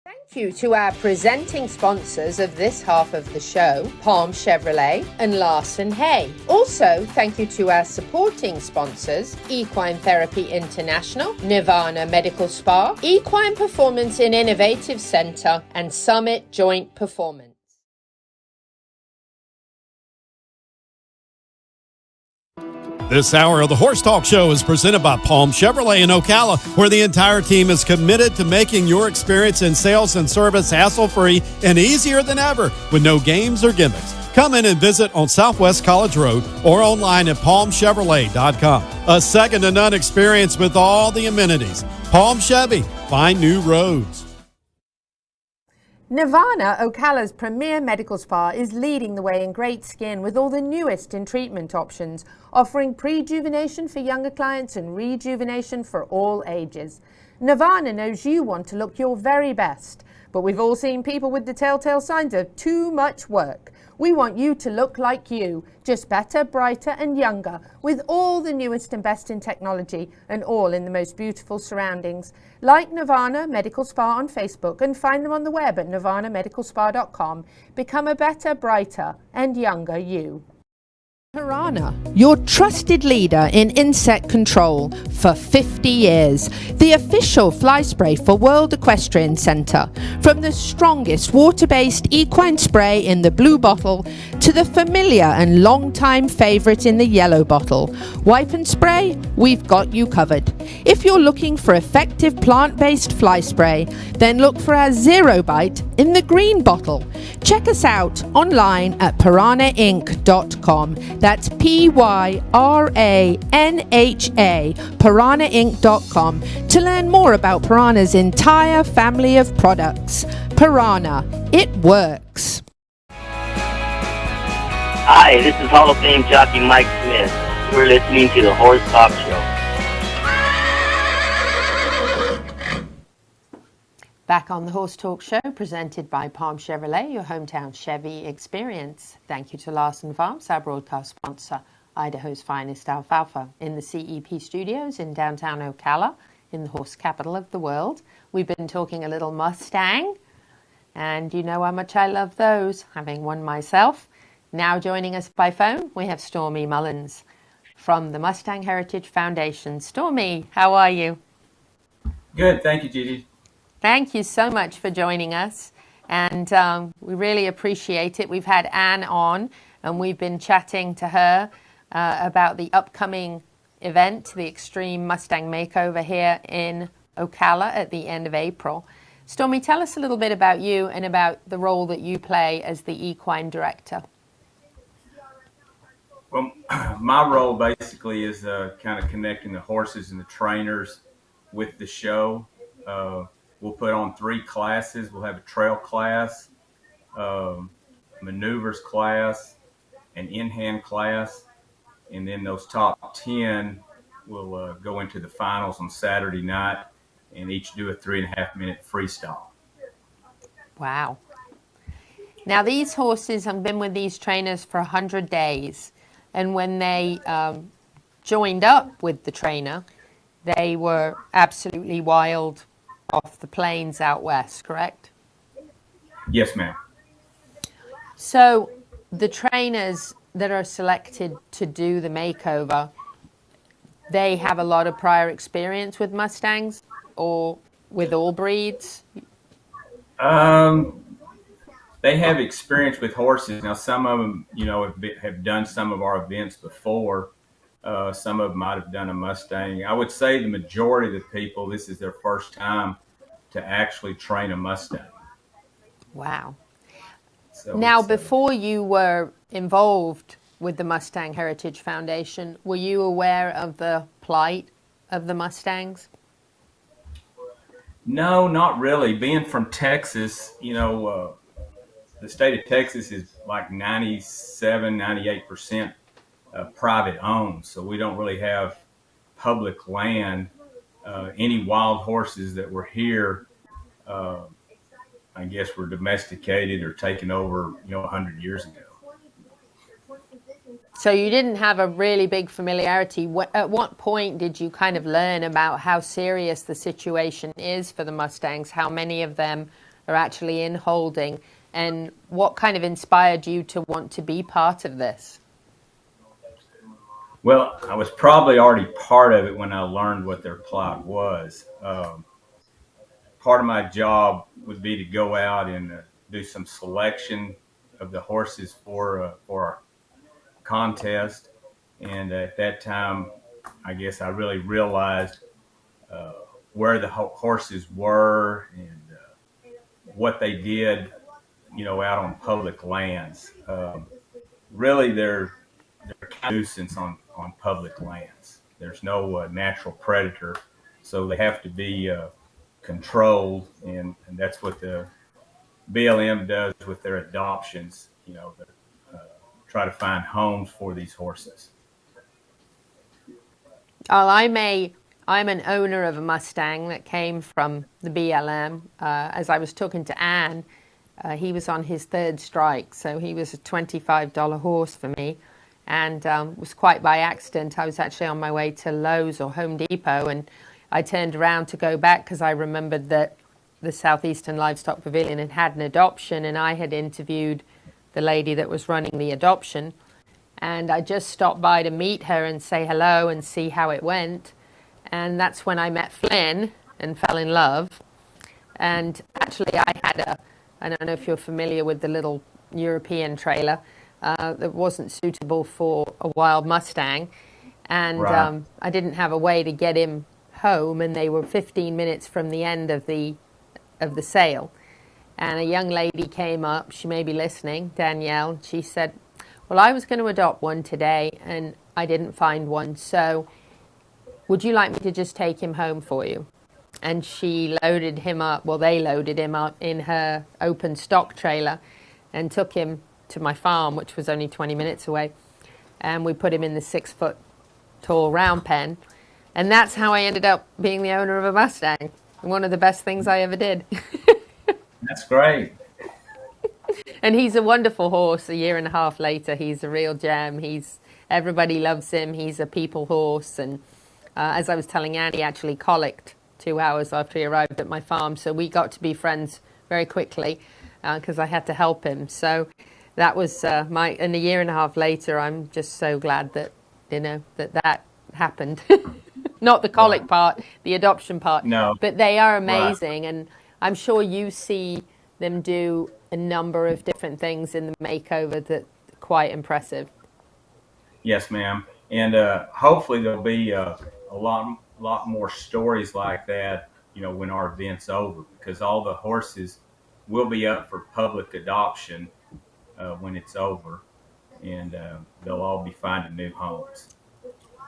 Thank you to our presenting sponsors of this half of the show, Palm Chevrolet and Larson Hay. Also, thank you to our supporting sponsors, Equine Therapy International, Nirvana Medical Spa, Equine Performance and Innovative Center, and Summit Joint Performance. This hour of the Horse Talk Show is presented by Palm Chevrolet in Ocala, where the entire team is committed to making your experience in sales and service hassle-free and easier than ever with no games or gimmicks. Come in and visit on Southwest College Road or online at palmchevrolet.com. A second-to-none experience with all the amenities. Palm Chevy, find new roads. Nirvana, Ocala's premier medical spa, is leading the way in great skin with all the newest in treatment options, offering prejuvenation for younger clients and rejuvenation for all ages. Nirvana knows you want to look your very best, but we've all seen people with the telltale signs of too much work. We want you to look like you, just better, brighter and younger, with all the newest and best in technology and all in the most beautiful surroundings. Like Nirvana Medical Spa on Facebook and find them on the web at nirvanamedicalspa.com. Become a better, brighter and younger you. Piranha, your trusted leader in insect control for 50 years. The official fly spray for World Equestrian Centre. From the strongest water-based equine spray in the blue bottle to the familiar and long-time favourite in the yellow bottle. Wipe and spray, we've got you covered. If you're looking for effective plant-based fly spray, then look for our Zero Bite in the green bottle. Check us out online at piranhainc.com. That's Pyranha, piranhainc.com, to learn more about Piranha's entire family of products. Piranha, it works. Hi, this is Hall of Fame jockey Mike Smith. You're listening to the Horse Talk Show. Back on the Horse Talk Show, presented by Palm Chevrolet, your hometown Chevy experience. Thank you to Larson Farms, our broadcast sponsor, Idaho's finest alfalfa, in the CEP studios in downtown Ocala, in the horse capital of the world. We've been talking a little Mustang, and you know how much I love those, having one myself. Now joining us by phone, we have Stormy Mullins from the Mustang Heritage Foundation. Stormy, how are you? Good, thank you, Gigi. Thank you so much for joining us, and we really appreciate it. We've had Anne on, and we've been chatting to her about the upcoming event, the Extreme Mustang Makeover here in Ocala at the end of April. Stormy, tell us a little bit about you and about the role that you play as the equine director. Well, my role basically is kind of connecting the horses and the trainers with the show. We'll put on 3 classes. We'll have a trail class, maneuvers class, an in-hand class, and then those top 10 will go into the finals on Saturday night and each do a 3.5-minute freestyle. Wow. Now, these horses have been with these trainers for 100 days, and when they joined up with the trainer, they were absolutely wild off the plains out west, correct? Yes, ma'am. So the trainers that are selected to do the makeover, they have a lot of prior experience with Mustangs or with all breeds? They have experience with horses. Now, some of them, have done some of our events before. Some of them might have done a Mustang. I would say the majority of the people, this is their first time to actually train a Mustang. Wow. So now, before you were involved with the Mustang Heritage Foundation, were you aware of the plight of the Mustangs? No, not really. Being from Texas, the state of Texas is like 97, 98% private owned. So we don't really have public land. Any wild horses that were here, I guess, were domesticated or taken over, 100 years ago. So you didn't have a really big familiarity. At what point did you kind of learn about how serious the situation is for the Mustangs, how many of them are actually in holding, and what kind of inspired you to want to be part of this? Well, I was probably already part of it when I learned what their plight was. Part of my job would be to go out and do some selection of the horses for our contest. And at that time, I guess I really realized where the horses were and what they did, out on public lands. Really, they're kind of a nuisance on public lands. There's no natural predator, so they have to be controlled, and that's what the BLM does with their adoptions. Try to find homes for these horses. Well, I'm an owner of a Mustang that came from the BLM. As I was talking to Anne, he was on his third strike, so he was a $25 horse for me, and was quite by accident. I was actually on my way to Lowe's or Home Depot, and I turned around to go back because I remembered that the Southeastern Livestock Pavilion had an adoption, and I had interviewed the lady that was running the adoption. And I just stopped by to meet her and say hello and see how it went. And that's when I met Flynn and fell in love. And actually I don't know if you're familiar with the little European trailer that wasn't suitable for a wild Mustang. And Right. I didn't have a way to get him home, and they were 15 minutes from the end of the sale. And a young lady came up, she may be listening, Danielle, she said, well, I was going to adopt one today and I didn't find one, so would you like me to just take him home for you? And she loaded him up, well, they loaded him up in her open stock trailer and took him to my farm, which was only 20 minutes away. And we put him in the 6-foot tall round pen. And that's how I ended up being the owner of a Mustang. One of the best things I ever did. That's great. And he's a wonderful horse. A year and a half later, he's a real gem. Everybody loves him. He's a people horse. And as I was telling Annie, he actually colicked 2 hours after he arrived at my farm. So we got to be friends very quickly because I had to help him. So that was and a year and a half later, I'm just so glad that, that happened. Not the colic part, the adoption part. No. But they are amazing. Right. And I'm sure you see them do a number of different things in the makeover that are quite impressive. Yes, ma'am. And hopefully there'll be a lot more stories like that, when our event's over, because all the horses will be up for public adoption when it's over, and they'll all be finding new homes.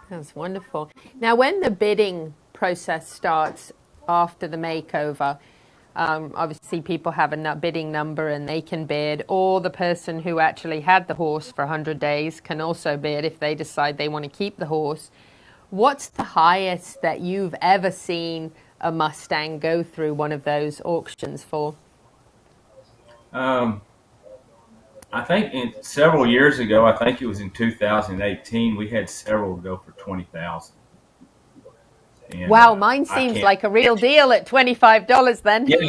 That's wonderful. Now, when the bidding process starts after the makeover, obviously people have a bidding number and they can bid, or the person who actually had the horse for 100 days can also bid if they decide they want to keep the horse. What's the highest that you've ever seen a Mustang go through one of those auctions for? I think several years ago, I think it was in 2018, we had several go for $20,000. Wow, mine seems like a real deal at $25 then. Yeah,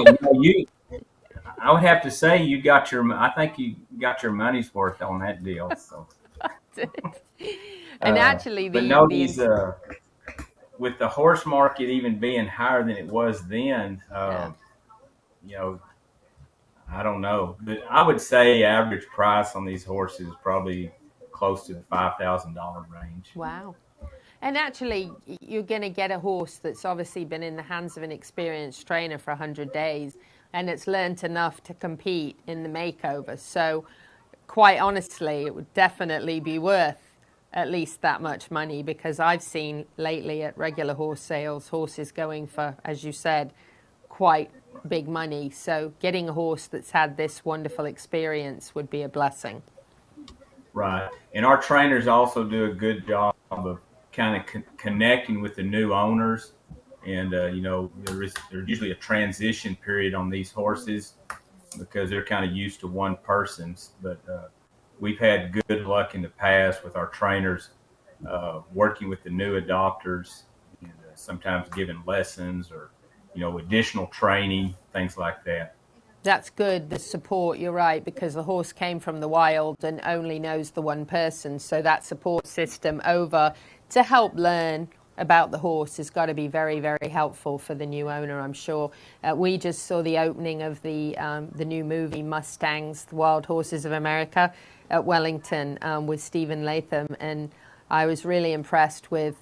I would have to say I think you got your money's worth on that deal. So. And actually, these with the horse market even being higher than it was then, I don't know, but I would say average price on these horses is probably close to the $5,000 range. Wow. And actually, you're going to get a horse that's obviously been in the hands of an experienced trainer for 100 days, and it's learned enough to compete in the makeover. So quite honestly, it would definitely be worth at least that much money, because I've seen lately at regular horse sales, horses going for, as you said, quite big money. So getting a horse that's had this wonderful experience would be a blessing. Right. And our trainers also do a good job of kind of connecting with the new owners. And, there's usually a transition period on these horses because they're kind of used to one person's. But we've had good luck in the past with our trainers working with the new adopters, and sometimes giving lessons or, additional training, things like that. That's good, the support, you're right, because the horse came from the wild and only knows the one person. So that support system over to help learn about the horse has got to be very, very helpful for the new owner, I'm sure. We just saw the opening of the new movie Mustangs, the Wild Horses of America, at Wellington with Stephen Latham. And I was really impressed with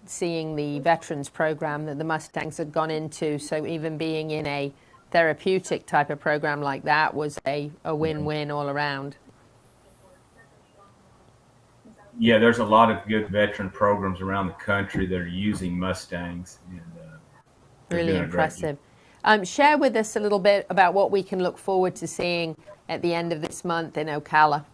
seeing the veterans program that the Mustangs had gone into. So even being in a therapeutic type of program like that was a win-win all around. Yeah, there's a lot of good veteran programs around the country that are using Mustangs. And, really impressive. Share with us a little bit about what we can look forward to seeing at the end of this month in Ocala.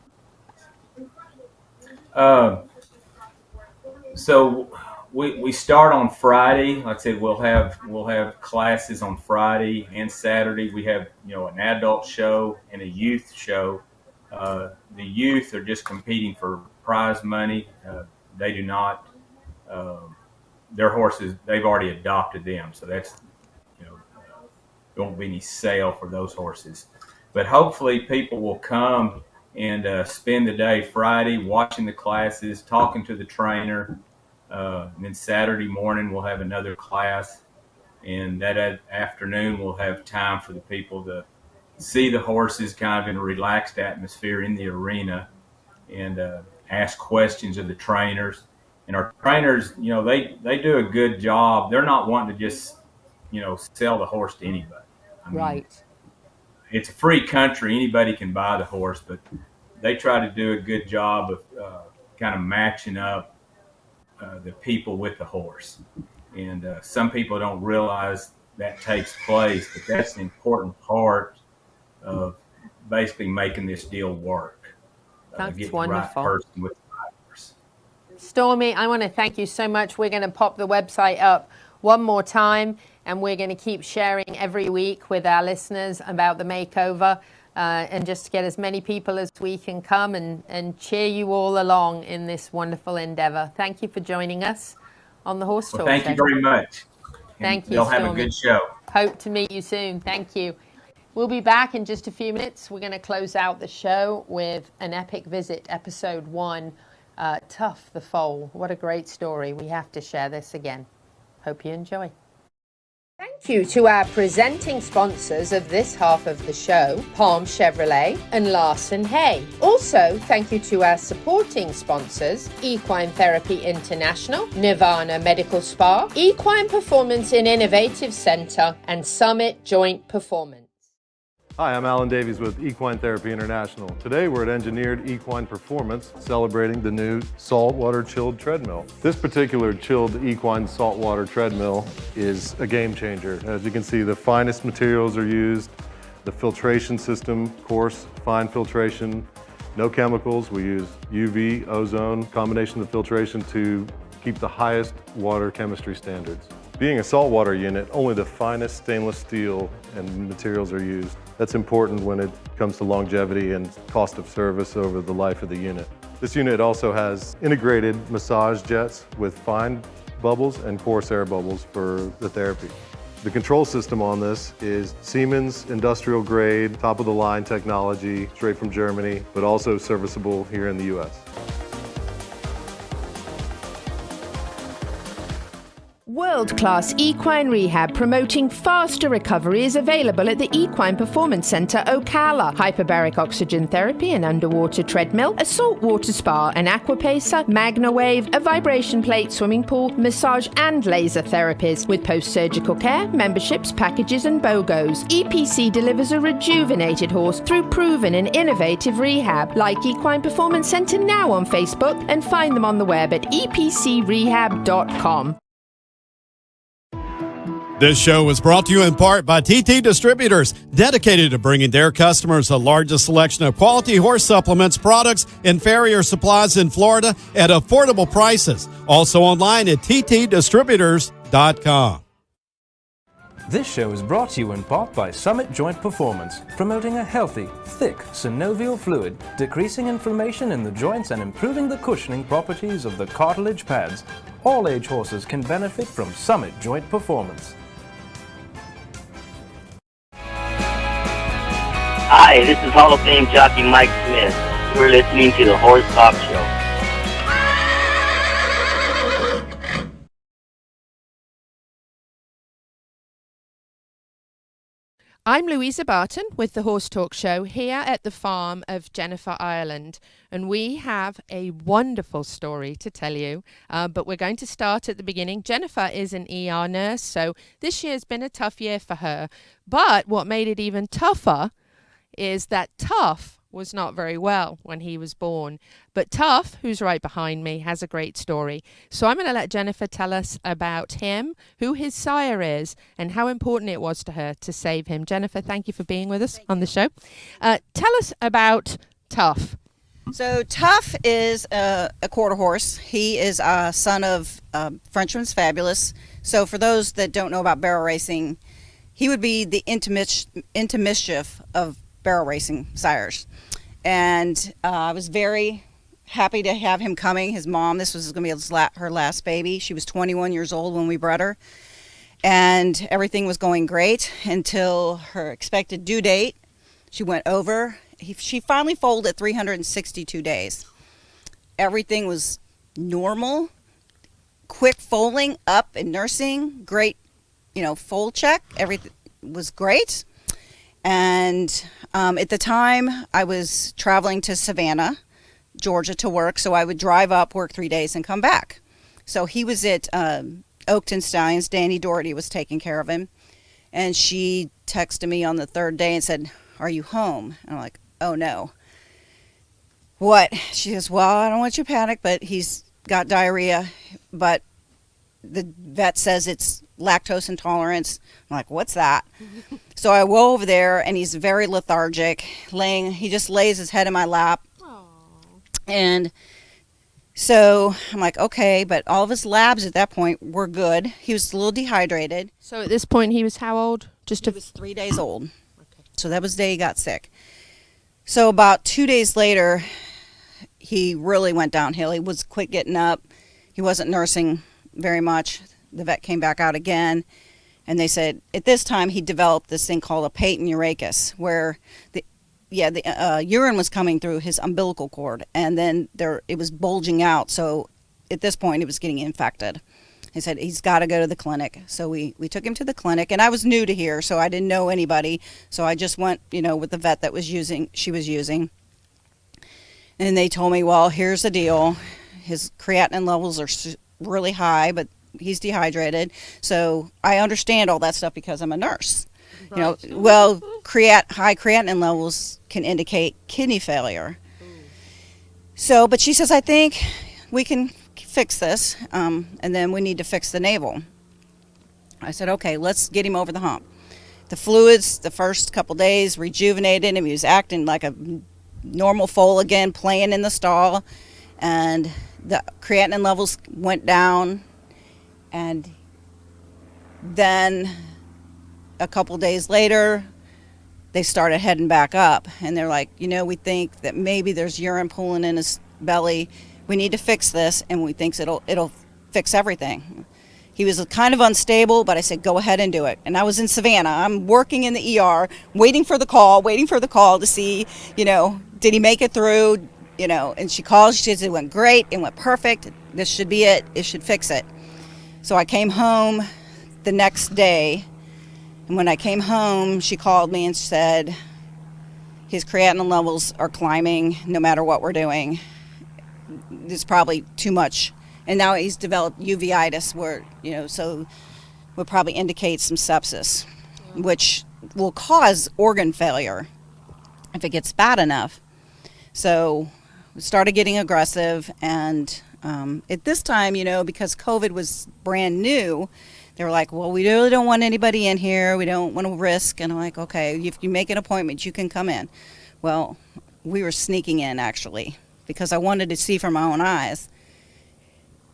So we start on Friday. Like I said, we'll have classes on Friday and Saturday. We have an adult show and a youth show. The youth are just competing for prize money. They do not. Their horses, they've already adopted them, so that's there won't be any sale for those horses. But hopefully, people will come and spend the day Friday watching the classes, talking to the trainer. And then Saturday morning we'll have another class, and that afternoon we'll have time for the people to see the horses kind of in a relaxed atmosphere in the arena, and ask questions of the trainers. And our trainers, they do a good job. They're not wanting to just sell the horse to anybody. I mean, right. It's a free country. Anybody can buy the horse, but they try to do a good job of kind of matching up the people with the horse. And some people don't realize that takes place, but that's an important part of basically making this deal work. That's get wonderful. The right person with the right horse. Stormy, I want to thank you so much. We're going to pop the website up one more time, and we're going to keep sharing every week with our listeners about the makeover, and just get as many people as we can come and cheer you all along in this wonderful endeavor. Thank you for joining us on the Horse Talk. Thank you very much. Thank you, They'll Stormy. have a good show. Hope to meet you soon. Thank you. We'll be back in just a few minutes. We're going to close out the show with an epic visit, episode 1, Tuff the Foal. What a great story. We have to share this again. Hope you enjoy. Thank you to our presenting sponsors of this half of the show, Palm Chevrolet and Larson Hay. Also, thank you to our supporting sponsors, Equine Therapy International, Nirvana Medical Spa, Equine Performance and Innovative Center, and Summit Joint Performance. Hi, I'm Alan Davies with Equine Therapy International. Today we're at Engineered Equine Performance celebrating the new saltwater chilled treadmill. This particular chilled equine saltwater treadmill is a game changer. As you can see, the finest materials are used. The filtration system, coarse, fine filtration, no chemicals. We use UV, ozone, combination of filtration to keep the highest water chemistry standards. Being a saltwater unit, only the finest stainless steel and materials are used. That's important when it comes to longevity and cost of service over the life of the unit. This unit also has integrated massage jets with fine bubbles and coarse air bubbles for the therapy. The control system on this is Siemens industrial grade, top of the line technology, straight from Germany, but also serviceable here in the US. World-class equine rehab promoting faster recovery is available at the Equine Performance Center Ocala. Hyperbaric oxygen therapy, an underwater treadmill, a saltwater spa, an aquapacer, MagnaWave, a vibration plate, swimming pool, massage and laser therapies. With post-surgical care, memberships, packages and BOGOs, EPC delivers a rejuvenated horse through proven and innovative rehab. Like Equine Performance Center now on Facebook and find them on the web at epcrehab.com. This show was brought to you in part by TT Distributors, dedicated to bringing their customers the largest selection of quality horse supplements, products, and farrier supplies in Florida at affordable prices. Also online at ttdistributors.com. This show is brought to you in part by Summit Joint Performance, promoting a healthy, thick synovial fluid, decreasing inflammation in the joints and improving the cushioning properties of the cartilage pads. All age horses can benefit from Summit Joint Performance. Hi, this is Hall of Fame jockey Mike Smith. You're listening to the Horse Talk Show. I'm Louisa Barton with the Horse Talk Show here at the farm of Jennifer Ireland, and we have a wonderful story to tell you, but we're going to start at the beginning. Jennifer is an ER nurse, so this year's been a tough year for her, but what made it even tougher is that Tuff was not very well when he was born. But Tuff, who's right behind me, has a great story. So I'm going to let Jennifer tell us about him, who his sire is, and how important it was to her to save him. Jennifer, thank you for being with us on the show. Tell us about Tuff. So Tuff is a quarter horse. He is a son of Frenchman's Fabulous. So for those that don't know about barrel racing, he would be the intermischief of barrel racing sires. And I was very happy to have him coming. His mom, this was going to be her last baby. She was 21 years old when we bred her. And everything was going great until her expected due date. She went over. She finally foaled at 362 days. Everything was normal. Quick foaling, up and nursing. Great, foal check. Everything was great. And at the time, I was traveling to Savannah, Georgia to work, so I would drive up, work 3 days, and come back. So he was at Oakton Stallions. Danny Doherty was taking care of him. And she texted me on the third day and said, "Are you home?" And I'm like, "Oh, no." "What?" She says, "Well, I don't want you to panic, but he's got diarrhea, but the vet says it's lactose intolerance." I'm like, "What's that?" So I go over there, and he's very lethargic, he just lays his head in my lap. Aww. And so I'm like, okay, but all of his labs at that point were good. He was a little dehydrated. So at this point, he was how old? He was 3 days old. Okay. So that was the day he got sick. So about 2 days later, he really went downhill. He was quit getting up. He wasn't nursing very much. The vet came back out again, and they said at this time he developed this thing called a patent urachus, where the urine was coming through his umbilical cord, and then it was bulging out. So at this point, it was getting infected. He said he's got to go to the clinic. So we took him to the clinic, and I was new to here, so I didn't know anybody. So I just went, with the vet that she was using. And they told me, well, here's the deal. His creatinine levels are really high, but he's dehydrated. So I understand all that stuff because I'm a nurse. Right. High creatinine levels can indicate kidney failure. So, but she says, I think we can fix this, and then we need to fix the navel. I said, okay, let's get him over the hump. The fluids, the first couple days, rejuvenated him. He was acting like a normal foal again, playing in the stall, and the creatinine levels went down. And then a couple days later, they started heading back up, and they're like, we think that maybe there's urine pooling in his belly. We need to fix this, and we think it'll fix everything. He was kind of unstable, but I said, go ahead and do it. And I was in Savannah. I'm working in the ER, waiting for the call to see, did he make it through, and she calls, she says, it went great, it went perfect, this should be it, it should fix it. So I came home the next day, and when I came home, she called me and said, his creatinine levels are climbing no matter what we're doing. It's probably too much. And now he's developed uveitis, where, so would probably indicate some sepsis, which will cause organ failure if it gets bad enough. So we started getting aggressive, and at this time, because COVID was brand new, they were like, well, we really don't want anybody in here. We don't want to risk. And I'm like, okay, if you make an appointment, you can come in. Well, we were sneaking in, actually, because I wanted to see for my own eyes.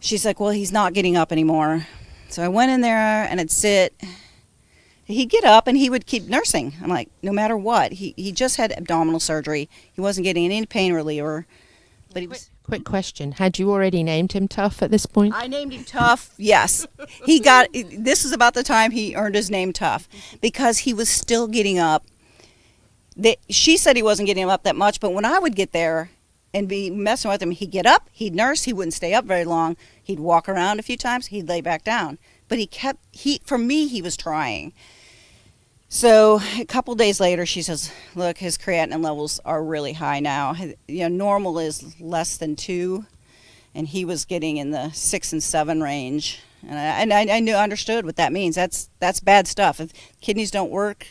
She's like, well, he's not getting up anymore. So I went in there, and I'd sit. He'd get up, and he would keep nursing. I'm like, no matter what. He just had abdominal surgery. He wasn't getting any pain reliever. But he was... Quick question. Had you already named him Tuff at this point? I named him Tuff, yes. This is about the time he earned his name Tuff, because he was still getting up. She said he wasn't getting up that much, but when I would get there and be messing with him, he'd get up, he'd nurse, he wouldn't stay up very long. He'd walk around a few times, he'd lay back down. But for me, he was trying. So a couple days later, she says, look, his creatinine levels are really high now. Normal is less than 2, and he was getting in the 6 and 7 range. And I understood what that means. That's bad stuff. If kidneys don't work,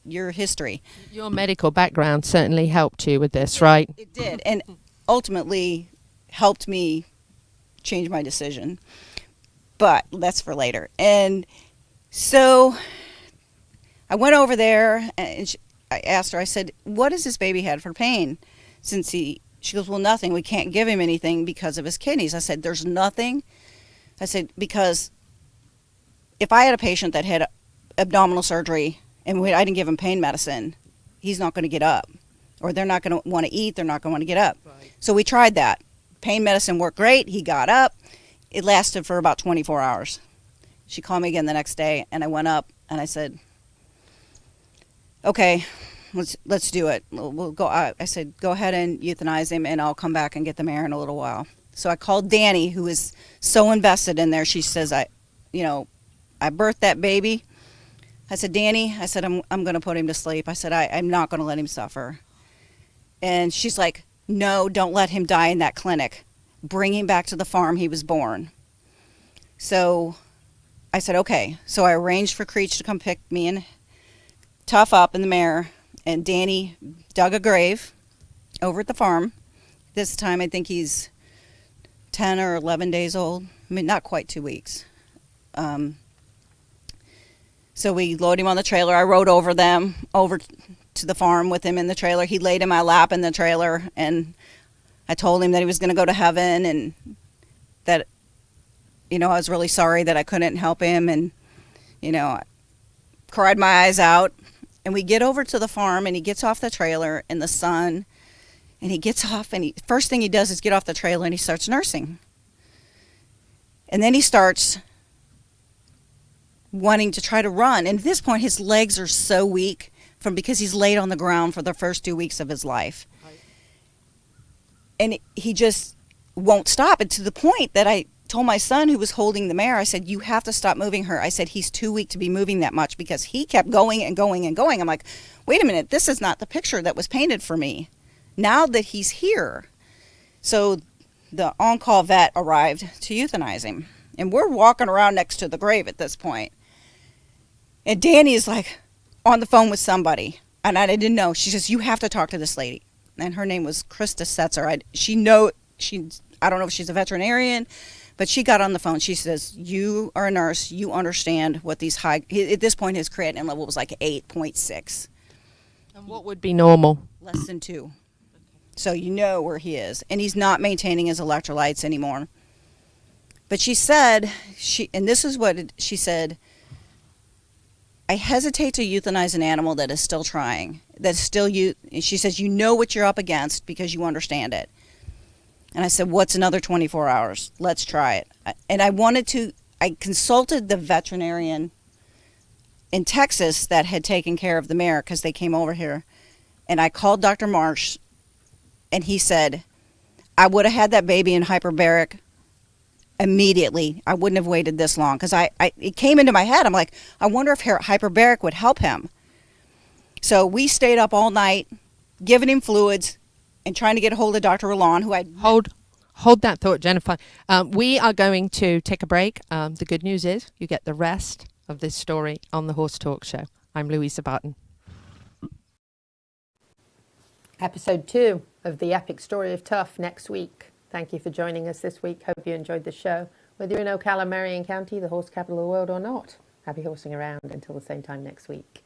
your history. Your medical background certainly helped you with this, right? It did, and ultimately helped me change my decision. But that's for later. And so I went over there, and I asked her, I said, what has this baby had for pain since she goes, well, nothing. We can't give him anything because of his kidneys. I said, there's nothing. I said, because if I had a patient that had abdominal surgery and I didn't give him pain medicine, he's not going to get up. Or they're not going to want to eat, they're not going to want to get up. Right. So we tried that. Pain medicine worked great. He got up. It lasted for about 24 hours. She called me again the next day, and I went up, and I said, okay, let's do it. We'll go. I said, go ahead and euthanize him, and I'll come back and get the mare in a little while. So I called Danny, who is so invested in there. She says, I birthed that baby. I said, Danny, I said, I'm going to put him to sleep. I said, I'm not going to let him suffer. And she's like, no, don't let him die in that clinic. Bring him back to the farm he was born. So I said, okay. So I arranged for Creech to come pick me and Tuff up in the mare, and Danny dug a grave over at the farm. This time I think he's 10 or 11 days old. I mean, not quite 2 weeks. So we load him on the trailer. I rode over to the farm with him in the trailer. He laid in my lap in the trailer, and I told him that he was going to go to heaven, and that, I was really sorry that I couldn't help him, and, I cried my eyes out. And we get over to the farm, and he gets off the trailer in the sun, and he gets off, and first thing he does is get off the trailer, and he starts nursing. And then he starts wanting to try to run. And at this point, his legs are so weak because he's laid on the ground for the first 2 weeks of his life. Right. And he just won't stop. And to the point that I told my son, who was holding the mare, I said, you have to stop moving her. I said, he's too weak to be moving that much, because he kept going and going and going. I'm like, wait a minute, this is not the picture that was painted for me now that he's here. So the on-call vet arrived to euthanize him. And we're walking around next to the grave at this point. And Danny is like on the phone with somebody. And I didn't know. She says, you have to talk to this lady. And her name was Krista Setzer. I don't know if she's a veterinarian, but she got on the phone. She says, you are a nurse. You understand what these high, at this point, his creatinine level was like 8.6. And what would be normal? Less than 2. So you know where he is. And he's not maintaining his electrolytes anymore. But she said, and this is what she said, I hesitate to euthanize an animal that is still trying, that's still she says, you know what you're up against because you understand it. And I said, what's another 24 hours? Let's try it. And I consulted the veterinarian in Texas that had taken care of the mare, because they came over here. And I called Dr. Marsh, and he said, I would have had that baby in hyperbaric immediately. I wouldn't have waited this long, because it came into my head. I'm like, I wonder if hyperbaric would help him. So we stayed up all night, giving him fluids and trying to get a hold of Dr. Roland, who I hold that thought, Jennifer. We are going to take a break. The good news is you get the rest of this story on the Horse Talk Show. I'm Louisa Barton. Episode 2 of the epic story of Tuff next week. Thank you for joining us this week. Hope you enjoyed the show. Whether you're in Ocala, Marion County, the horse capital of the world, or not, happy horsing around until the same time next week.